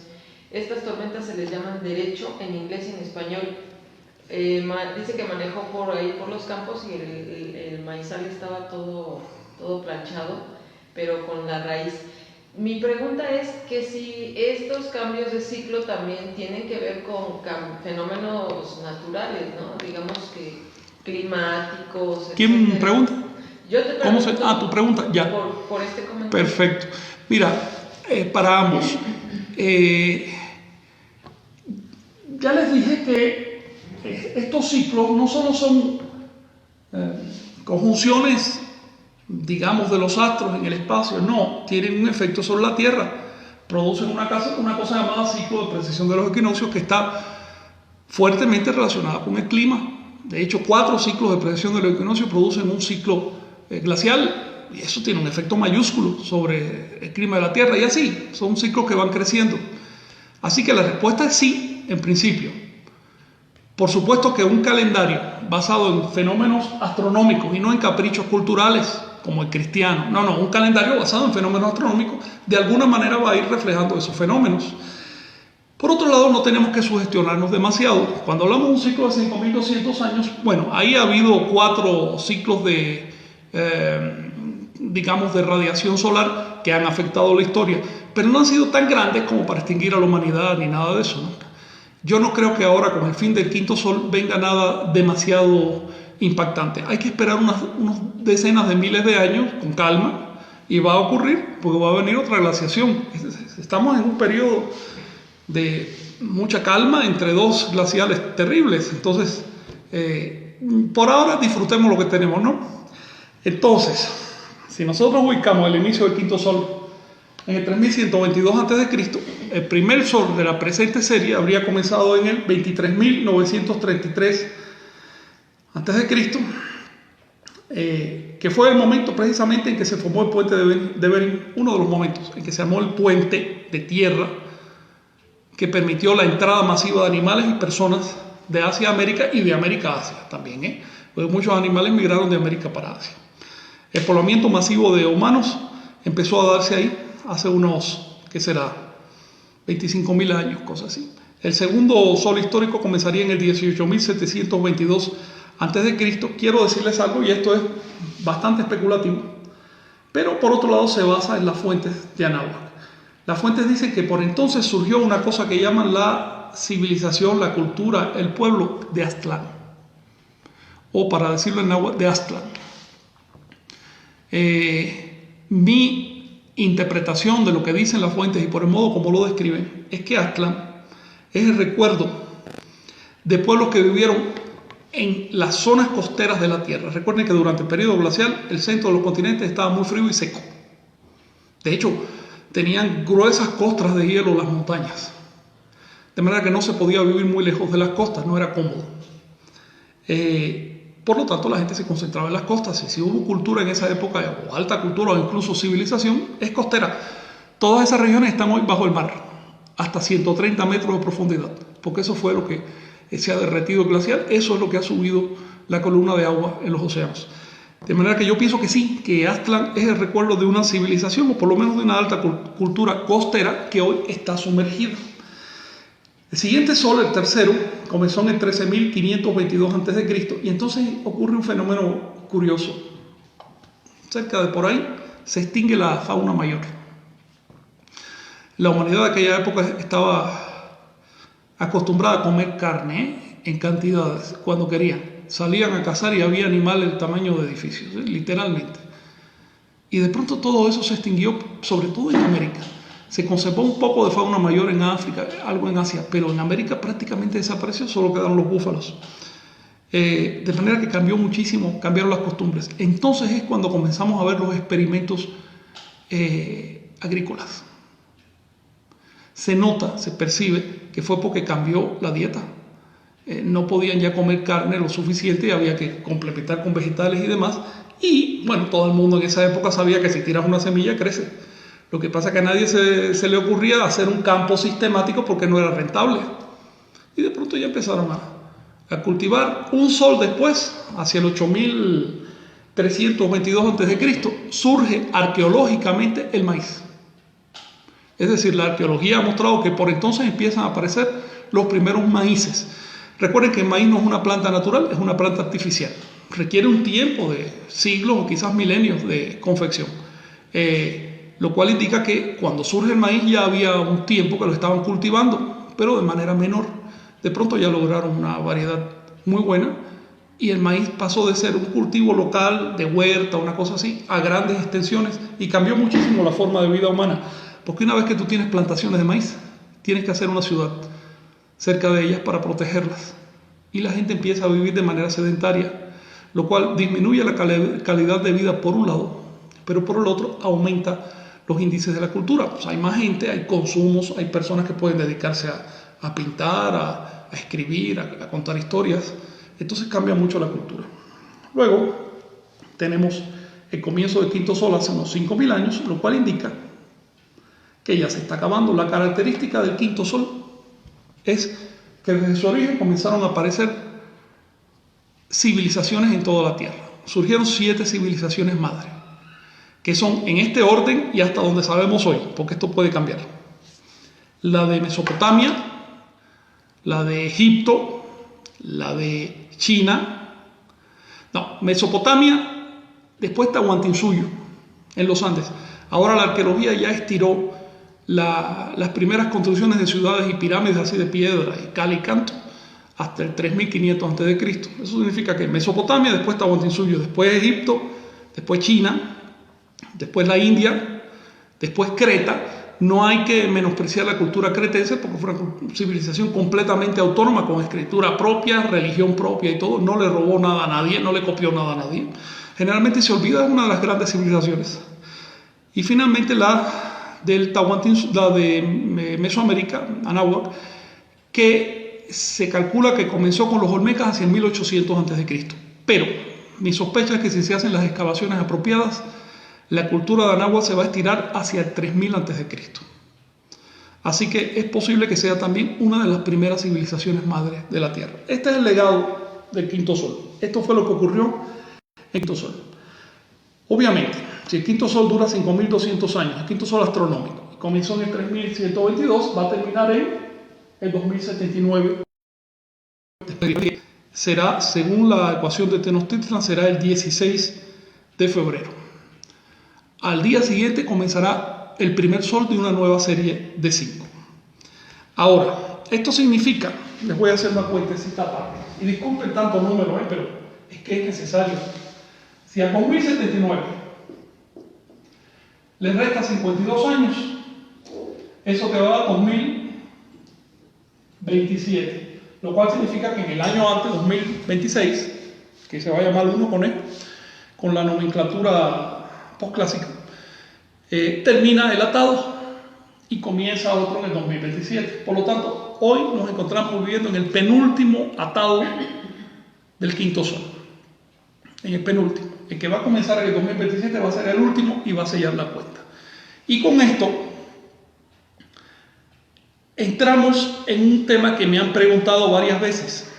Estas tormentas se les llaman derecho en inglés y en español. Dice que manejó por ahí por los campos y el maizal estaba todo planchado, pero con la raíz. Mi pregunta es que si estos cambios de ciclo también tienen que ver con fenómenos naturales, ¿no? Digamos que climáticos. ¿Quién etcétera. pregunta? Yo te pregunto. Tu pregunta, ya. Por este comentario. Perfecto. Mira, para ambos. Ya les dije que estos ciclos no solo son conjunciones digamos, de los astros en el espacio. No, tienen un efecto sobre la Tierra. Producen una cosa llamada ciclo de precesión de los equinoccios, que está fuertemente relacionada con el clima. De hecho, 4 ciclos de precesión de los equinoccios producen un ciclo glacial, y eso tiene un efecto mayúsculo sobre el clima de la Tierra, y así, son ciclos que van creciendo. Así que la respuesta es sí, en principio. Por supuesto que un calendario basado en fenómenos astronómicos y no en caprichos culturales, como el cristiano. No, un calendario basado en fenómenos astronómicos de alguna manera va a ir reflejando esos fenómenos. Por otro lado, no tenemos que sugestionarnos demasiado. Cuando hablamos de un ciclo de 5.200 años, bueno, ahí ha habido 4 ciclos de, digamos, de radiación solar que han afectado la historia, pero no han sido tan grandes como para extinguir a la humanidad ni nada de eso, ¿no? Yo no creo que ahora, con el fin del quinto sol, venga nada demasiado impactante. Hay que esperar unas decenas de miles de años con calma, y va a ocurrir porque va a venir otra glaciación. Estamos en un periodo de mucha calma entre 2 glaciales terribles. Entonces, por ahora disfrutemos lo que tenemos, ¿no? Entonces, si nosotros ubicamos el inicio del quinto sol en el 3122 a.C., el primer sol de la presente serie habría comenzado en el 23.933 a.C., que fue el momento precisamente en que se formó el puente de Bering, uno de los momentos en que se armó el puente de tierra que permitió la entrada masiva de animales y personas de Asia a América y de América a Asia también, porque muchos animales migraron de América para Asia. El poblamiento masivo de humanos empezó a darse ahí hace unos, ¿qué será?, 25.000 años, cosas así. El segundo sol histórico comenzaría en el 18.722 a.C. Quiero decirles algo, y esto es bastante especulativo, pero por otro lado se basa en las fuentes de Anáhuac. Las fuentes dicen que por entonces surgió una cosa que llaman la civilización, la cultura, el pueblo de Aztlán, o para decirlo en náhuatl, de Aztlán. Mi interpretación de lo que dicen las fuentes y por el modo como lo describen es que Aztlán es el recuerdo de pueblos que vivieron en las zonas costeras de la Tierra. Recuerden que durante el periodo glacial el centro de los continentes estaba muy frío y seco. De hecho, tenían gruesas costras de hielo las montañas, de manera que no se podía vivir muy lejos de las costas, no era cómodo. Por lo tanto, la gente se concentraba en las costas, y si hubo cultura en esa época, o alta cultura o incluso civilización, es costera. Todas esas regiones están hoy bajo el mar, hasta 130 metros de profundidad, porque eso fue lo que se ha derretido el glacial, eso es lo que ha subido la columna de agua en los océanos. De manera que yo pienso que sí, que Aztlán es el recuerdo de una civilización, o por lo menos de una alta cultura costera que hoy está sumergida. El siguiente sol, el tercero, comenzó en el 13.522 a.C. y entonces ocurre un fenómeno curioso. Cerca de por ahí se extingue la fauna mayor. La humanidad de aquella época estaba acostumbrada a comer carne en cantidades cuando querían. Salían a cazar y había animales del tamaño de edificios, literalmente. Y de pronto todo eso se extinguió, sobre todo en América. Se conservó un poco de fauna mayor en África, algo en Asia, pero en América prácticamente desapareció, solo quedaron los búfalos. De manera que cambió muchísimo, cambiaron las costumbres. Entonces es cuando comenzamos a ver los experimentos agrícolas. Se nota, se percibe que fue porque cambió la dieta. No podían ya comer carne lo suficiente y había que complementar con vegetales y demás. Y bueno, todo el mundo en esa época sabía que si tiras una semilla crece. Lo que pasa es que a nadie se le ocurría hacer un campo sistemático porque no era rentable. Y de pronto ya empezaron a cultivar. Un sol después, hacia el 8.322 a.C., surge arqueológicamente el maíz. Es decir, la arqueología ha mostrado que por entonces empiezan a aparecer los primeros maíces. Recuerden que el maíz no es una planta natural, es una planta artificial. Requiere un tiempo de siglos o quizás milenios de confección. Lo cual indica que cuando surge el maíz ya había un tiempo que lo estaban cultivando, pero de manera menor. De pronto ya lograron una variedad muy buena y el maíz pasó de ser un cultivo local, de huerta, una cosa así, a grandes extensiones, y cambió muchísimo la forma de vida humana. Porque una vez que tú tienes plantaciones de maíz, tienes que hacer una ciudad cerca de ellas para protegerlas. Y la gente empieza a vivir de manera sedentaria, lo cual disminuye la calidad de vida por un lado, pero por el otro aumenta los índices de la cultura. Pues hay más gente, hay consumos, hay personas que pueden dedicarse a pintar, a escribir, a contar historias. Entonces cambia mucho la cultura. Luego tenemos el comienzo del quinto sol hace unos 5.000 años, lo cual indica que ya se está acabando. La característica del quinto sol es que desde su origen comenzaron a aparecer civilizaciones en toda la Tierra. Surgieron 7 civilizaciones madres, que son en este orden y hasta donde sabemos hoy, porque esto puede cambiar. La de Mesopotamia, la de Egipto, la de China. No, Mesopotamia, después Tahuantinsuyo, en los Andes. Ahora la arqueología ya estiró las primeras construcciones de ciudades y pirámides así de piedra y cal y canto hasta el 3500 a.C. Eso significa que Mesopotamia, después Tahuantinsuyo, después Egipto, después China, después la India, después Creta. No hay que menospreciar la cultura cretense porque fue una civilización completamente autónoma, con escritura propia, religión propia y todo. No le robó nada a nadie, no le copió nada a nadie. Generalmente se olvida, es una de las grandes civilizaciones. Y finalmente la de Mesoamérica, Anáhuac, que se calcula que comenzó con los olmecas hacia 1800 a.C. Pero mi sospecha es que si se hacen las excavaciones apropiadas, la cultura de Anáhuac se va a estirar hacia el 3000 a.C. Así que es posible que sea también una de las primeras civilizaciones madres de la Tierra. Este es el legado del quinto sol. Esto fue lo que ocurrió en el quinto sol. Obviamente, si el quinto sol dura 5200 años, el quinto sol astronómico, comenzó en el 3122, va a terminar en el 2079. Será, según la ecuación de Tenochtitlan, será el 16 de febrero. Al día siguiente comenzará el primer sol de una nueva serie de 5. Ahora, esto significa, les voy a hacer una cuentecita aparte, y disculpen tantos números, pero es que es necesario. Si a 2079 les resta 52 años, eso te va a dar 2027, lo cual significa que en el año antes, 2026, que se va a llamar 1 con E, con la nomenclatura postclásica, termina el atado y comienza otro en el 2027. Por lo tanto, hoy nos encontramos viviendo en el penúltimo atado del quinto sol. En el penúltimo. El que va a comenzar en el 2027 va a ser el último y va a sellar la cuenta. Y con esto entramos en un tema que me han preguntado varias veces,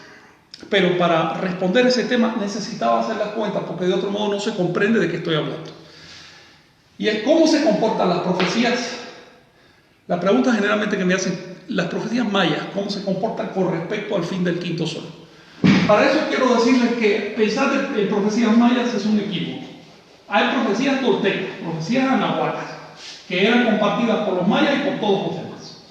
pero para responder ese tema necesitaba hacer las cuentas porque de otro modo no se comprende de qué estoy hablando. Y es cómo se comportan las profecías. La pregunta generalmente que me hacen, las profecías mayas, cómo se comportan con respecto al fin del quinto sol. Para eso quiero decirles que pensar en profecías mayas es un equívoco. Hay profecías toltecas, profecías anahuacas, que eran compartidas por los mayas y por todos los demás.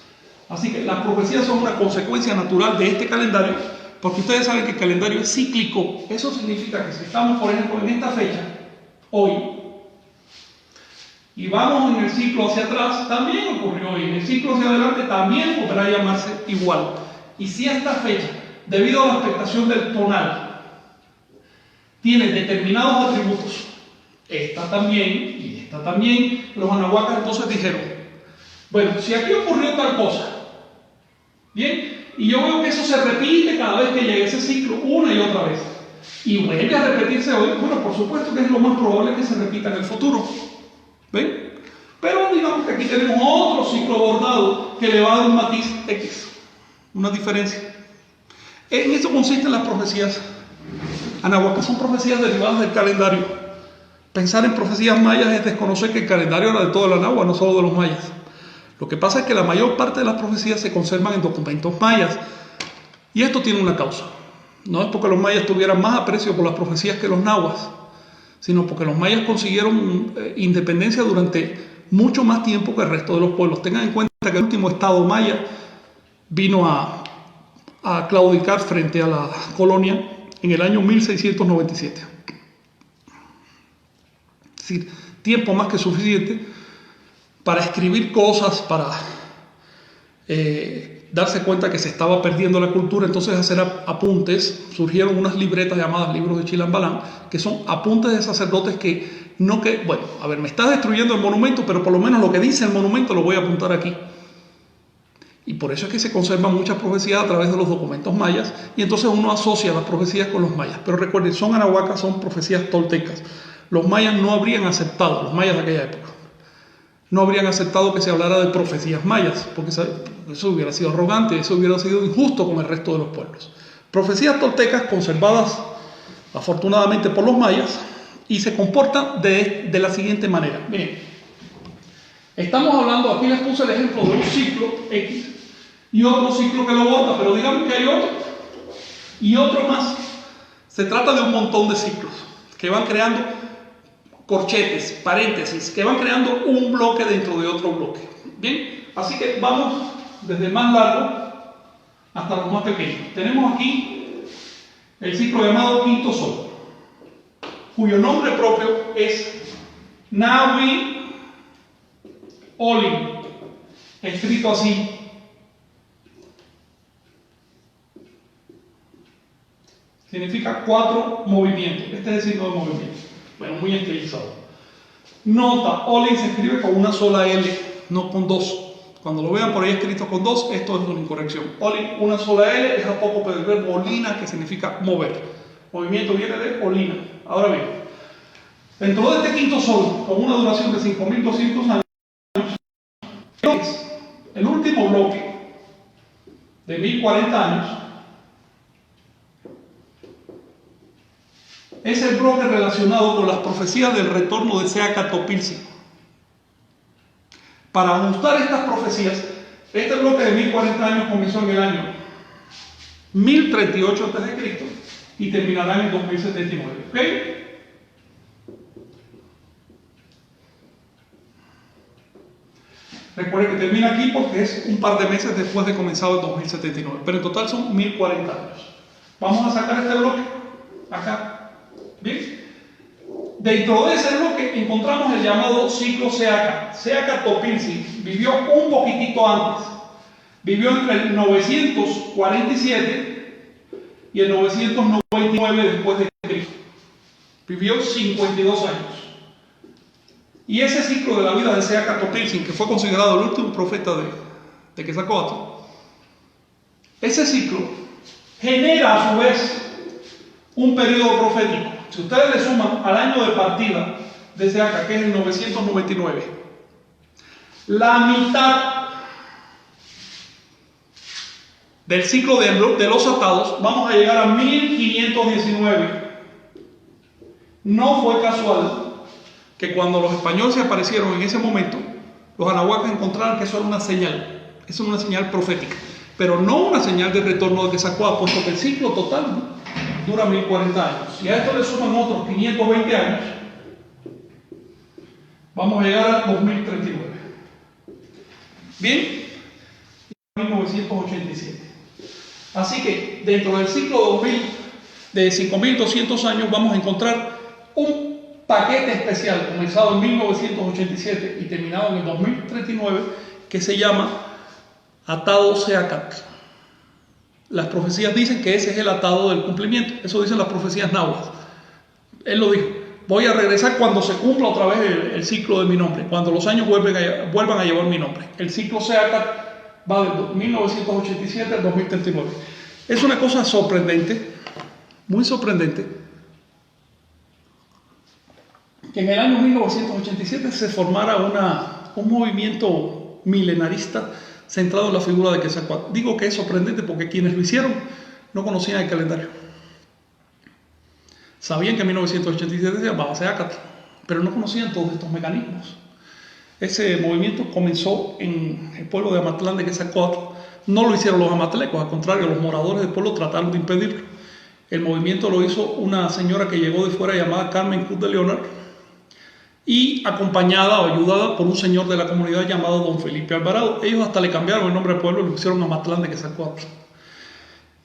Así que las profecías son una consecuencia natural de este calendario, porque ustedes saben que el calendario es cíclico. Eso significa que si estamos, por ejemplo, en esta fecha, hoy, y vamos en el ciclo hacia atrás, también ocurrió hoy. En el ciclo hacia adelante también podrá llamarse igual. Y si esta fecha, debido a la expectación del tonal, tiene determinados atributos, esta también y esta también, los anahuacas entonces dijeron, bueno, si aquí ocurrió tal cosa, bien, y yo veo que eso se repite cada vez que llegue ese ciclo una y otra vez, y vuelve a repetirse hoy, bueno, por supuesto que es lo más probable que se repita en el futuro, ¿ven? Pero digamos que aquí tenemos otro ciclo bordado que le va a dar un matiz X, una diferencia. En eso consisten las profecías anahuacas, son profecías derivadas del calendario. Pensar en profecías mayas es desconocer que el calendario era de todo el anáhuac, no solo de los mayas. Lo que pasa es que la mayor parte de las profecías se conservan en documentos mayas. Y esto tiene una causa. No es porque los mayas tuvieran más aprecio por las profecías que los nahuas, sino porque los mayas consiguieron independencia durante mucho más tiempo que el resto de los pueblos. Tengan en cuenta que el último estado maya vino a claudicar frente a la colonia en el año 1697. Es decir, tiempo más que suficiente para escribir cosas, para darse cuenta que se estaba perdiendo la cultura, entonces hacer apuntes. Surgieron unas libretas llamadas libros de Chilambalán, que son apuntes de sacerdotes que No que, bueno, a ver, me está destruyendo el monumento, pero por lo menos lo que dice el monumento lo voy a apuntar aquí. Y por eso es que se conservan muchas profecías a través de los documentos mayas, y entonces uno asocia las profecías con los mayas. Pero recuerden, son anahuacas, son profecías toltecas. Los mayas no habrían aceptado, los mayas de aquella época, no habrían aceptado que se hablara de profecías mayas, porque eso hubiera sido arrogante, eso hubiera sido injusto con el resto de los pueblos. Profecías toltecas conservadas afortunadamente por los mayas y se comportan de la siguiente manera. Miren, estamos hablando, aquí les puse el ejemplo de un ciclo X y otro ciclo que lo borda, pero digamos que hay otro y otro más. Se trata de un montón de ciclos que van creando corchetes, paréntesis, que van creando un bloque dentro de otro bloque. Bien, así que vamos desde el más largo hasta los más pequeños. Tenemos aquí el ciclo llamado quinto sol, cuyo nombre propio es Nahui Olin, escrito así. Significa 4 movimientos. Este es el signo de movimiento. Bueno, muy estilizado. Nota, Olin se escribe con una sola L, no con dos. Cuando lo vean por ahí escrito con dos, esto es una incorrección. Olin, una sola L, es apócope del verbo olina, que significa mover. Movimiento viene de olina. Ahora bien, dentro de este quinto sol, con una duración de 5.200 años, el último bloque de 1.040 años, es el bloque relacionado con las profecías del retorno de Seacatl-Topiltzin. Para ajustar estas profecías, este bloque de 1.040 años comenzó en el año 1038 a.C. y terminará en el 2079. ¿Ok? Recuerden que termina aquí porque es un par de meses después de comenzado el 2079, pero en total son 1.040 años. Vamos a sacar este bloque acá. ¿Bien? Dentro de ese bloque encontramos el llamado ciclo Seacatl. Seacatl-Topiltzin vivió un poquitito antes. Vivió entre el 947 y el 999 después de Cristo. Vivió 52 años. Y ese ciclo de la vida de Seacatl-Topiltzin, que fue considerado el último profeta de Quetzalcóatl, ese ciclo genera a su vez un periodo profético. Si ustedes le suman al año de partida de Seacatl, que es el 999, la mitad del ciclo de los atados, vamos a llegar a 1519. No fue casual que cuando los españoles se aparecieron en ese momento, los anahuacas encontraron que eso era una señal, eso era una señal profética, pero no una señal de retorno de Quetzalcóatl, puesto que el ciclo total dura 1040 años. Y a esto le suman otros 520 años, vamos a llegar al 2039. Bien, 1987. Así que dentro del ciclo de 5200 años vamos a encontrar un paquete especial comenzado en 1987 y terminado en el 2039 que se llama Atado Seacatl. Las profecías dicen que ese es el atado del cumplimiento. Eso dicen las profecías náhuatl. Él lo dijo: voy a regresar cuando se cumpla otra vez el ciclo de mi nombre, cuando los años vuelvan a llevar mi nombre. El ciclo Seacatl va de 1987 al 2039. Es una cosa sorprendente, muy sorprendente, que en el año 1987 se formara un movimiento milenarista centrado en la figura de Quetzalcóatl. Digo que es sorprendente porque quienes lo hicieron no conocían el calendario. Sabían que en 1987 se llamaba Seacatl, pero no conocían todos estos mecanismos. Ese movimiento comenzó en el pueblo de Amatlán de Quetzalcóatl. No lo hicieron los amatlecos, al contrario, los moradores del pueblo trataron de impedirlo. El movimiento lo hizo una señora que llegó de fuera llamada Carmen Cruz de Leonard, y acompañada o ayudada por un señor de la comunidad llamado Don Felipe Alvarado. Ellos hasta le cambiaron el nombre al pueblo y lo pusieron Amatlán de Quetzalcóatl.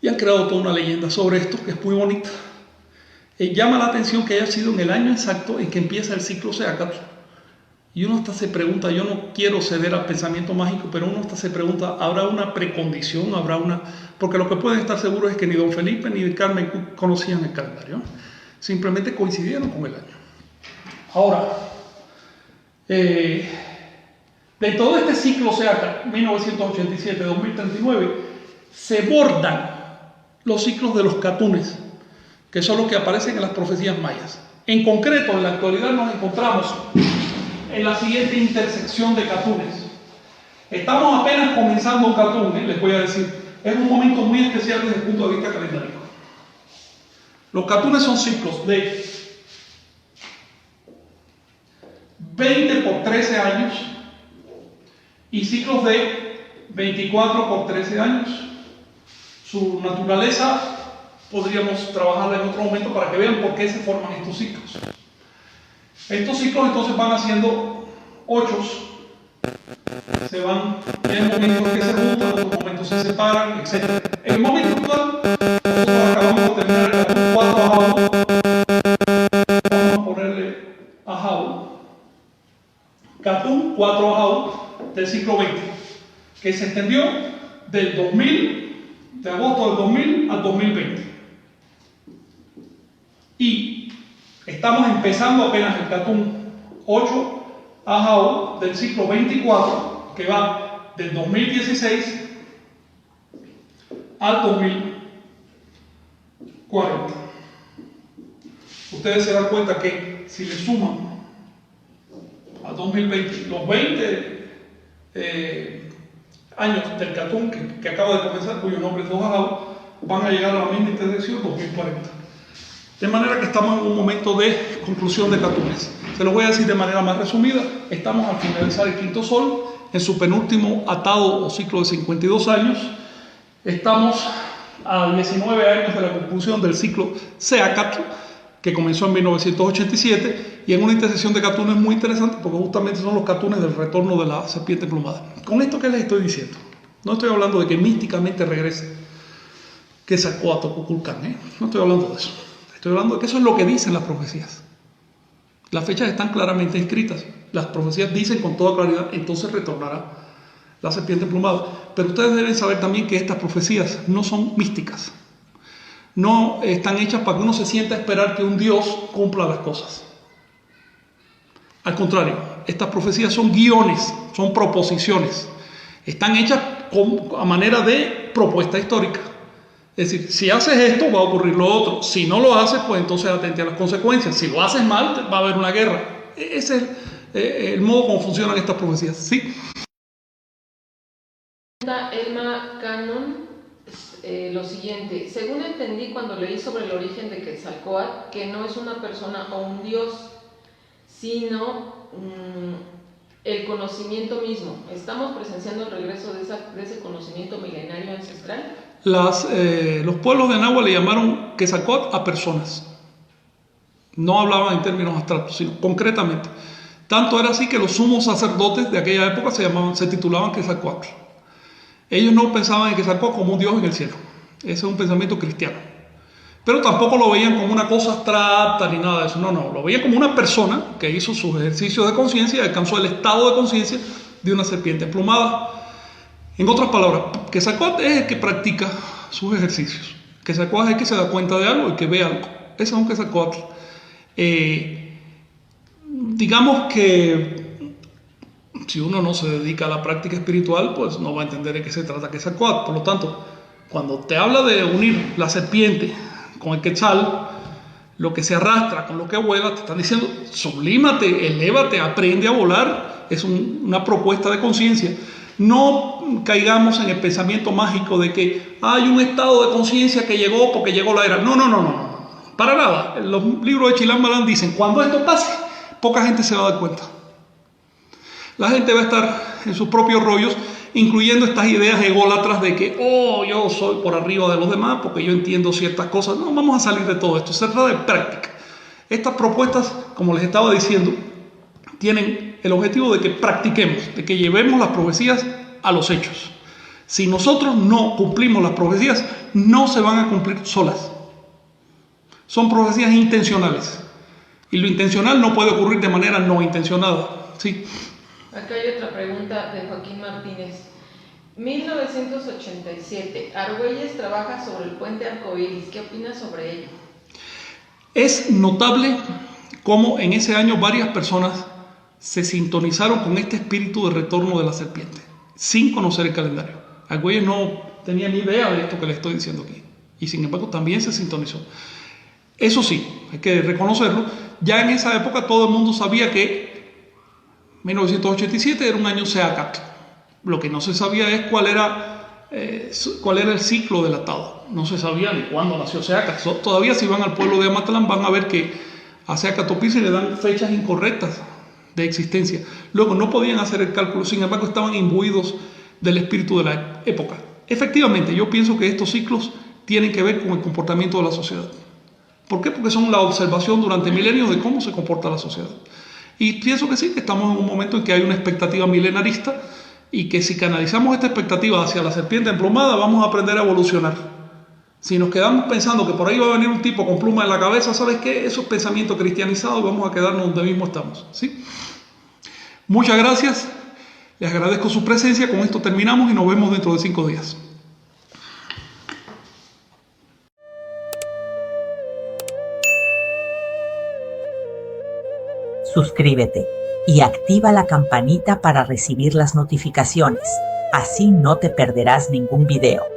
Y han creado toda una leyenda sobre esto que es muy bonita. Llama la atención que haya sido en el año exacto en que empieza el ciclo Seacatl. Y uno hasta se pregunta, yo no quiero ceder al pensamiento mágico, pero uno hasta se pregunta, ¿habrá una precondición? ¿Habrá una...? Porque lo que pueden estar seguros es que ni Don Felipe ni Carmen conocían el calendario. Simplemente coincidieron con el año. Ahora, de todo este ciclo SEACA, 1987-2039, se bordan los ciclos de los catunes, que son los que aparecen en las profecías mayas. En concreto, en la actualidad nos encontramos en la siguiente intersección de catunes. Estamos apenas comenzando un catún, les voy a decir. Es un momento muy especial desde el punto de vista calendárico. Los catunes son ciclos de 20 por 13 años y ciclos de 24 por 13 años. Su naturaleza podríamos trabajarla en otro momento para que vean por qué se forman estos ciclos. Estos ciclos entonces van haciendo ochos, se van, hay momentos que se juntan, otros momentos se separan, etc. En el momento actual, nosotros acabamos de terminar el catún 4 ajau. Vamos a ponerle ajau. Catún 4 ajau del ciclo 20, que se extendió del 2000, de agosto del 2000 al 2020. Y estamos empezando apenas el catún 8 ajau del ciclo 24, que va del 2016 al 2040. Ustedes se dan cuenta que si le suman a 2020 los 20 años del catún que acaba de comenzar, cuyo nombre es 2 ajau, van a llegar a la misma intersección 2040. De manera que estamos en un momento de conclusión de catunes. Se los voy a decir de manera más resumida. Estamos al finalizar el quinto sol, en su penúltimo atado o ciclo de 52 años. Estamos a 19 años de la conclusión del ciclo SEACATL, que comenzó en 1987, y en una intersección de catunes muy interesante, porque justamente son los catunes del retorno de la serpiente emplumada. ¿Con esto qué les estoy diciendo? No estoy hablando de que místicamente regrese Quetzalcóatl o Kukulcán, no estoy hablando de eso. Estoy hablando de que eso es lo que dicen las profecías. Las fechas están claramente escritas. Las profecías dicen con toda claridad, entonces retornará la serpiente emplumada. Pero ustedes deben saber también que estas profecías no son místicas. No están hechas para que uno se sienta a esperar que un Dios cumpla las cosas. Al contrario, estas profecías son guiones, son proposiciones. Están hechas a manera de propuesta histórica. Es decir, si haces esto, va a ocurrir lo otro. Si no lo haces, pues entonces atente a las consecuencias. Si lo haces mal, va a haber una guerra. Ese es el modo como funcionan estas profecías. ¿Sí? Elma Cannon, lo siguiente. Según entendí cuando leí sobre el origen de Quetzalcóatl, que no es una persona o un dios, sino el conocimiento mismo. ¿Estamos presenciando el regreso de ese conocimiento milenario ancestral? Los pueblos de Nahua le llamaron Quetzalcóatl a personas. No hablaban en términos abstractos, sino concretamente. Tanto era así que los sumos sacerdotes de aquella época se titulaban Quetzalcóatl. Ellos no pensaban en Quetzalcóatl como un dios en el cielo. Ese es un pensamiento cristiano. Pero tampoco lo veían como una cosa abstracta ni nada de eso. No, lo veían como una persona que hizo sus ejercicios de conciencia y alcanzó el estado de conciencia de una serpiente emplumada. En otras palabras, Quetzalcóatl es el que practica sus ejercicios. Quetzalcóatl es el que se da cuenta de algo y que ve algo. Ese es un Quetzalcóatl. Digamos que si uno no se dedica a la práctica espiritual, pues no va a entender de qué se trata Quetzalcóatl. Por lo tanto, cuando te habla de unir la serpiente con el quetzal, lo que se arrastra con lo que vuela, te están diciendo, sublímate, elévate, aprende a volar. Es una propuesta de conciencia. No caigamos en el pensamiento mágico de que hay un estado de conciencia que llegó porque llegó la era. No. Para nada. Los libros de Chilam Balam dicen, cuando esto pase, poca gente se va a dar cuenta. La gente va a estar en sus propios rollos, incluyendo estas ideas ególatras de que, yo soy por arriba de los demás porque yo entiendo ciertas cosas. No, vamos a salir de todo esto. Se trata de práctica. Estas propuestas, como les estaba diciendo, tienen el objetivo de que practiquemos, de que llevemos las profecías a los hechos. Si nosotros no cumplimos las profecías, no se van a cumplir solas. Son profecías intencionales. Y lo intencional no puede ocurrir de manera no intencionada. ¿Sí? Acá hay otra pregunta de Joaquín Martínez. 1987. Argüelles trabaja sobre el puente arcoíris. ¿Qué opinas sobre ello? Es notable cómo en ese año varias personas se sintonizaron con este espíritu de retorno de la serpiente, sin conocer el calendario. Argüelles no tenía ni idea de esto que le estoy diciendo aquí, y sin embargo también se sintonizó. Eso sí, hay que reconocerlo, ya en esa época todo el mundo sabía que 1987 era un año Seacat. Lo que no se sabía es cuál era el ciclo del atado. No se sabía ni cuándo nació Seacat. Todavía si van al pueblo de Amatlán van a ver que a Seacatopirsi le dan fechas incorrectas de existencia. Luego no podían hacer el cálculo, sin embargo estaban imbuidos del espíritu de la época. Efectivamente, yo pienso que estos ciclos tienen que ver con el comportamiento de la sociedad. ¿Por qué? Porque son la observación durante milenios de cómo se comporta la sociedad. Y pienso que sí, que estamos en un momento en que hay una expectativa milenarista y que si canalizamos esta expectativa hacia la serpiente emplumada, vamos a aprender a evolucionar. Si nos quedamos pensando que por ahí va a venir un tipo con pluma en la cabeza, ¿sabes qué? Esos pensamientos cristianizados, vamos a quedarnos donde mismo estamos, ¿sí? Muchas gracias, les agradezco su presencia, con esto terminamos y nos vemos dentro de 5 días. Suscríbete y activa la campanita para recibir las notificaciones. Así no te perderás ningún video.